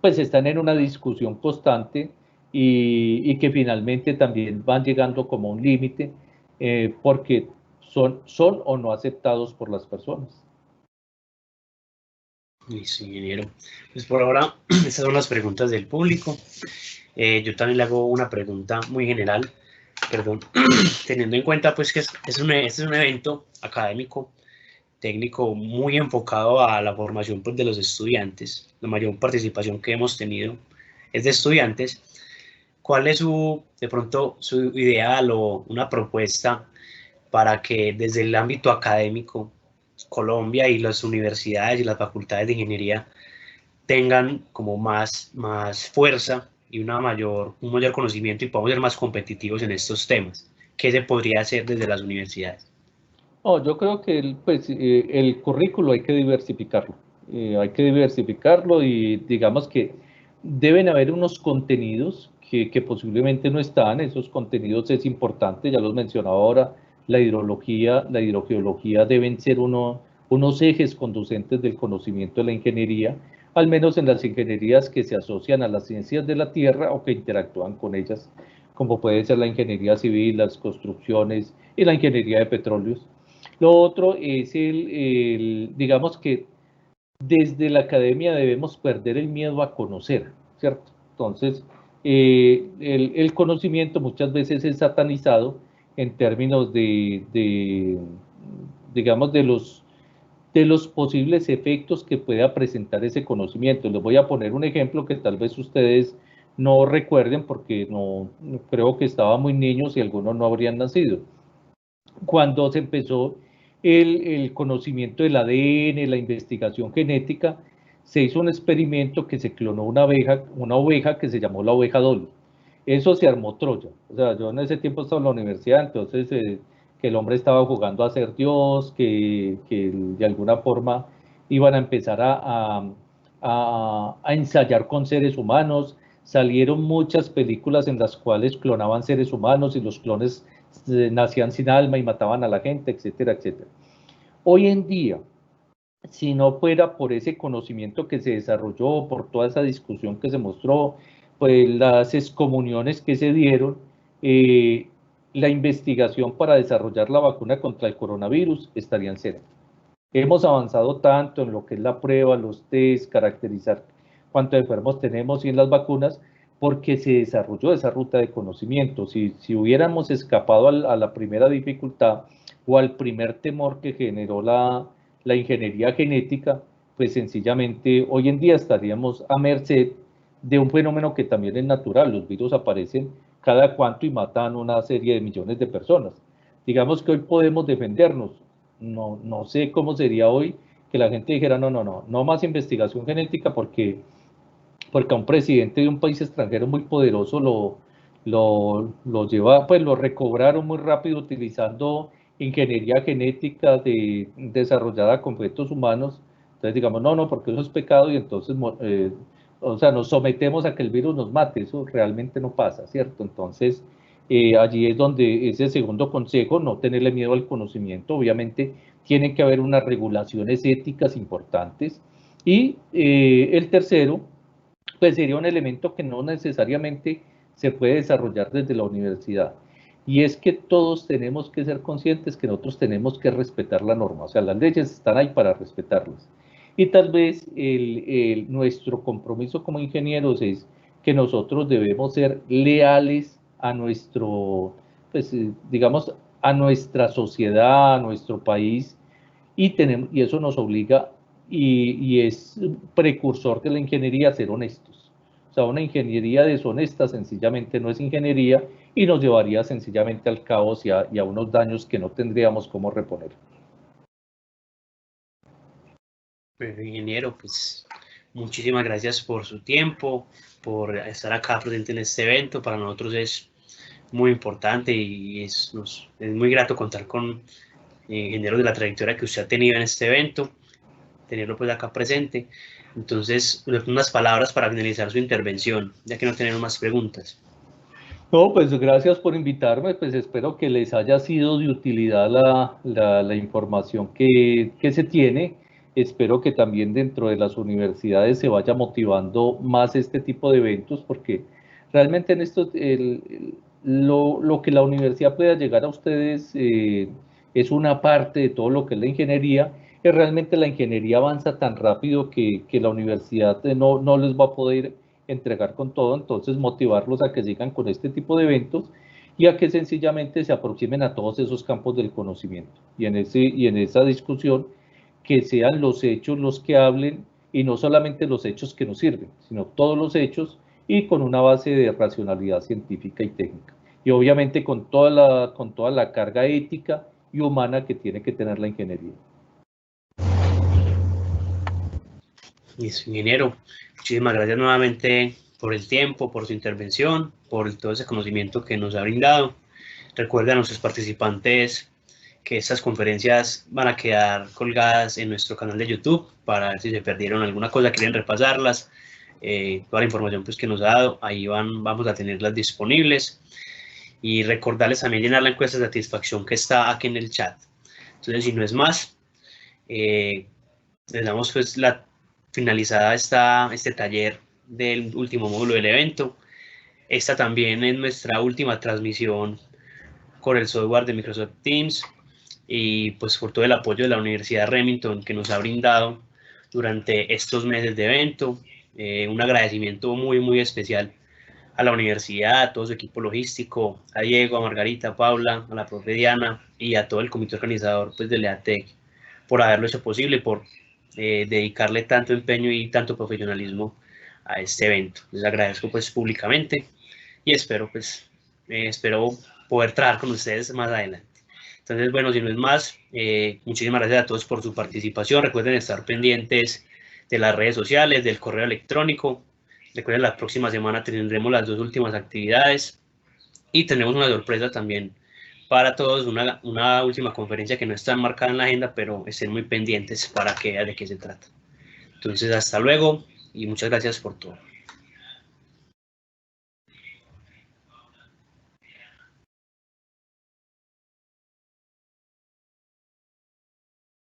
pues están en una discusión constante y que finalmente también van llegando como un límite porque son o no aceptados por las personas. Listo, ingeniero. Pues por ahora, estas son las preguntas del público. Yo también le hago una pregunta muy general, perdón, teniendo en cuenta pues que este es un evento académico, técnico, muy enfocado a la formación pues, de los estudiantes. La mayor participación que hemos tenido es de estudiantes. ¿Cuál es de pronto, su ideal o una propuesta para que desde el ámbito académico Colombia y las universidades y las facultades de ingeniería tengan como más fuerza y un mayor conocimiento y podamos ser más competitivos en estos temas? ¿Qué se podría hacer desde las universidades? No, yo creo que el currículo hay que diversificarlo. Hay que diversificarlo y digamos que deben haber unos contenidos que posiblemente no están. Esos contenidos es importante, ya los mencionaba ahora, la hidrología, la hidrogeología deben ser unos ejes conducentes del conocimiento de la ingeniería, al menos en las ingenierías que se asocian a las ciencias de la tierra o que interactúan con ellas, como puede ser la ingeniería civil, las construcciones y la ingeniería de petróleos. Lo otro es digamos que desde la academia debemos perder el miedo a conocer, ¿cierto? Entonces, el conocimiento muchas veces es satanizado en términos digamos, de los posibles efectos que pueda presentar ese conocimiento. Les voy a poner un ejemplo que tal vez ustedes no recuerden porque no creo que estaban muy niños y algunos no habrían nacido cuando se empezó el conocimiento del ADN, la investigación genética, se hizo un experimento que se clonó una oveja que se llamó la oveja Dolly. Eso se armó Troya. O sea, yo en ese tiempo estaba en la universidad, entonces que el hombre estaba jugando a ser Dios, que de alguna forma iban a empezar a ensayar con seres humanos. Salieron muchas películas en las cuales clonaban seres humanos y los clones nacían sin alma y mataban a la gente, etcétera, etcétera. Hoy en día, si no fuera por ese conocimiento que se desarrolló, por toda esa discusión que se mostró, pues las excomuniones que se dieron, la investigación para desarrollar la vacuna contra el coronavirus estaría en cero. Hemos avanzado tanto en lo que es la prueba, los test, caracterizar cuántos enfermos tenemos y en las vacunas, porque se desarrolló esa ruta de conocimiento. Si hubiéramos escapado a la primera dificultad o al primer temor que generó la ingeniería genética, pues sencillamente hoy en día estaríamos a merced de un fenómeno que también es natural. Los virus aparecen cada cuanto y matan una serie de millones de personas. Digamos que hoy podemos defendernos. No sé cómo sería hoy que la gente dijera, no más investigación genética porque a un presidente de un país extranjero muy poderoso lo lleva, pues lo recobraron muy rápido utilizando ingeniería genética desarrollada con fetos humanos. Entonces digamos, no, porque eso es pecado y entonces, o sea, nos sometemos a que el virus nos mate. Eso realmente no pasa, ¿cierto? Entonces, allí es donde ese segundo consejo, no tenerle miedo al conocimiento. Obviamente, tienen que haber unas regulaciones éticas importantes. Y el tercero, pues sería un elemento que no necesariamente se puede desarrollar desde la universidad. Y es que todos tenemos que ser conscientes que nosotros tenemos que respetar la norma, o sea, las leyes están ahí para respetarlas. Y tal vez nuestro compromiso como ingenieros es que nosotros debemos ser leales a nuestro, pues digamos, a nuestra sociedad, a nuestro país, y eso nos obliga y es precursor de la ingeniería ser honestos. O sea, una ingeniería deshonesta sencillamente no es ingeniería y nos llevaría sencillamente al caos y a unos daños que no tendríamos cómo reponer. Pero, ingeniero, pues muchísimas gracias por su tiempo, por estar acá presente en este evento. Para nosotros es muy importante y es muy grato contar con ingenieros de la trayectoria que usted ha tenido en este evento, tenerlo pues acá presente. Entonces, unas palabras para finalizar su intervención, ya que no tenemos más preguntas. No, pues gracias por invitarme, pues espero que les haya sido de utilidad la información que se tiene. Espero que también dentro de las universidades se vaya motivando más este tipo de eventos, porque realmente en esto lo que la universidad pueda llegar a ustedes es una parte de todo lo que es la ingeniería, y realmente la ingeniería avanza tan rápido que la universidad no les va a poder entregar con todo. Entonces motivarlos a que sigan con este tipo de eventos y a que sencillamente se aproximen a todos esos campos del conocimiento. Y en esa discusión, que sean los hechos los que hablen y no solamente los hechos que nos sirven, sino todos los hechos y con una base de racionalidad científica y técnica. Y obviamente con toda la carga ética y humana que tiene que tener la ingeniería. Listo, ingeniero, muchísimas gracias nuevamente por el tiempo, por su intervención, por todo ese conocimiento que nos ha brindado. Recuerden a nuestros participantes que estas conferencias van a quedar colgadas en nuestro canal de YouTube para ver si se perdieron alguna cosa, quieren repasarlas. Toda la información pues, que nos ha dado, ahí vamos a tenerlas disponibles. Y recordarles también llenar la encuesta de satisfacción que está aquí en el chat. Entonces, si no es más, les damos pues la finalizada este taller del último módulo del evento. Esta también es nuestra última transmisión con el software de Microsoft Teams y pues por todo el apoyo de la Universidad Remington que nos ha brindado durante estos meses de evento. Un agradecimiento muy especial a la universidad, a todo su equipo logístico, a Diego, a Margarita, a Paula, a la profe Diana y a todo el comité organizador pues, de LEATEC por haberlo hecho posible, por dedicarle tanto empeño y tanto profesionalismo a este evento. Les agradezco pues públicamente y espero poder trabajar con ustedes más adelante. Entonces, bueno, si no es más, muchísimas gracias a todos por su participación. Recuerden estar pendientes de las redes sociales, del correo electrónico. Recuerden, la próxima semana tendremos las 2 últimas actividades y tenemos una sorpresa también para todos, una última conferencia que no está marcada en la agenda, pero estén muy pendientes para que vean de qué se trata. Entonces, hasta luego y muchas gracias por todo.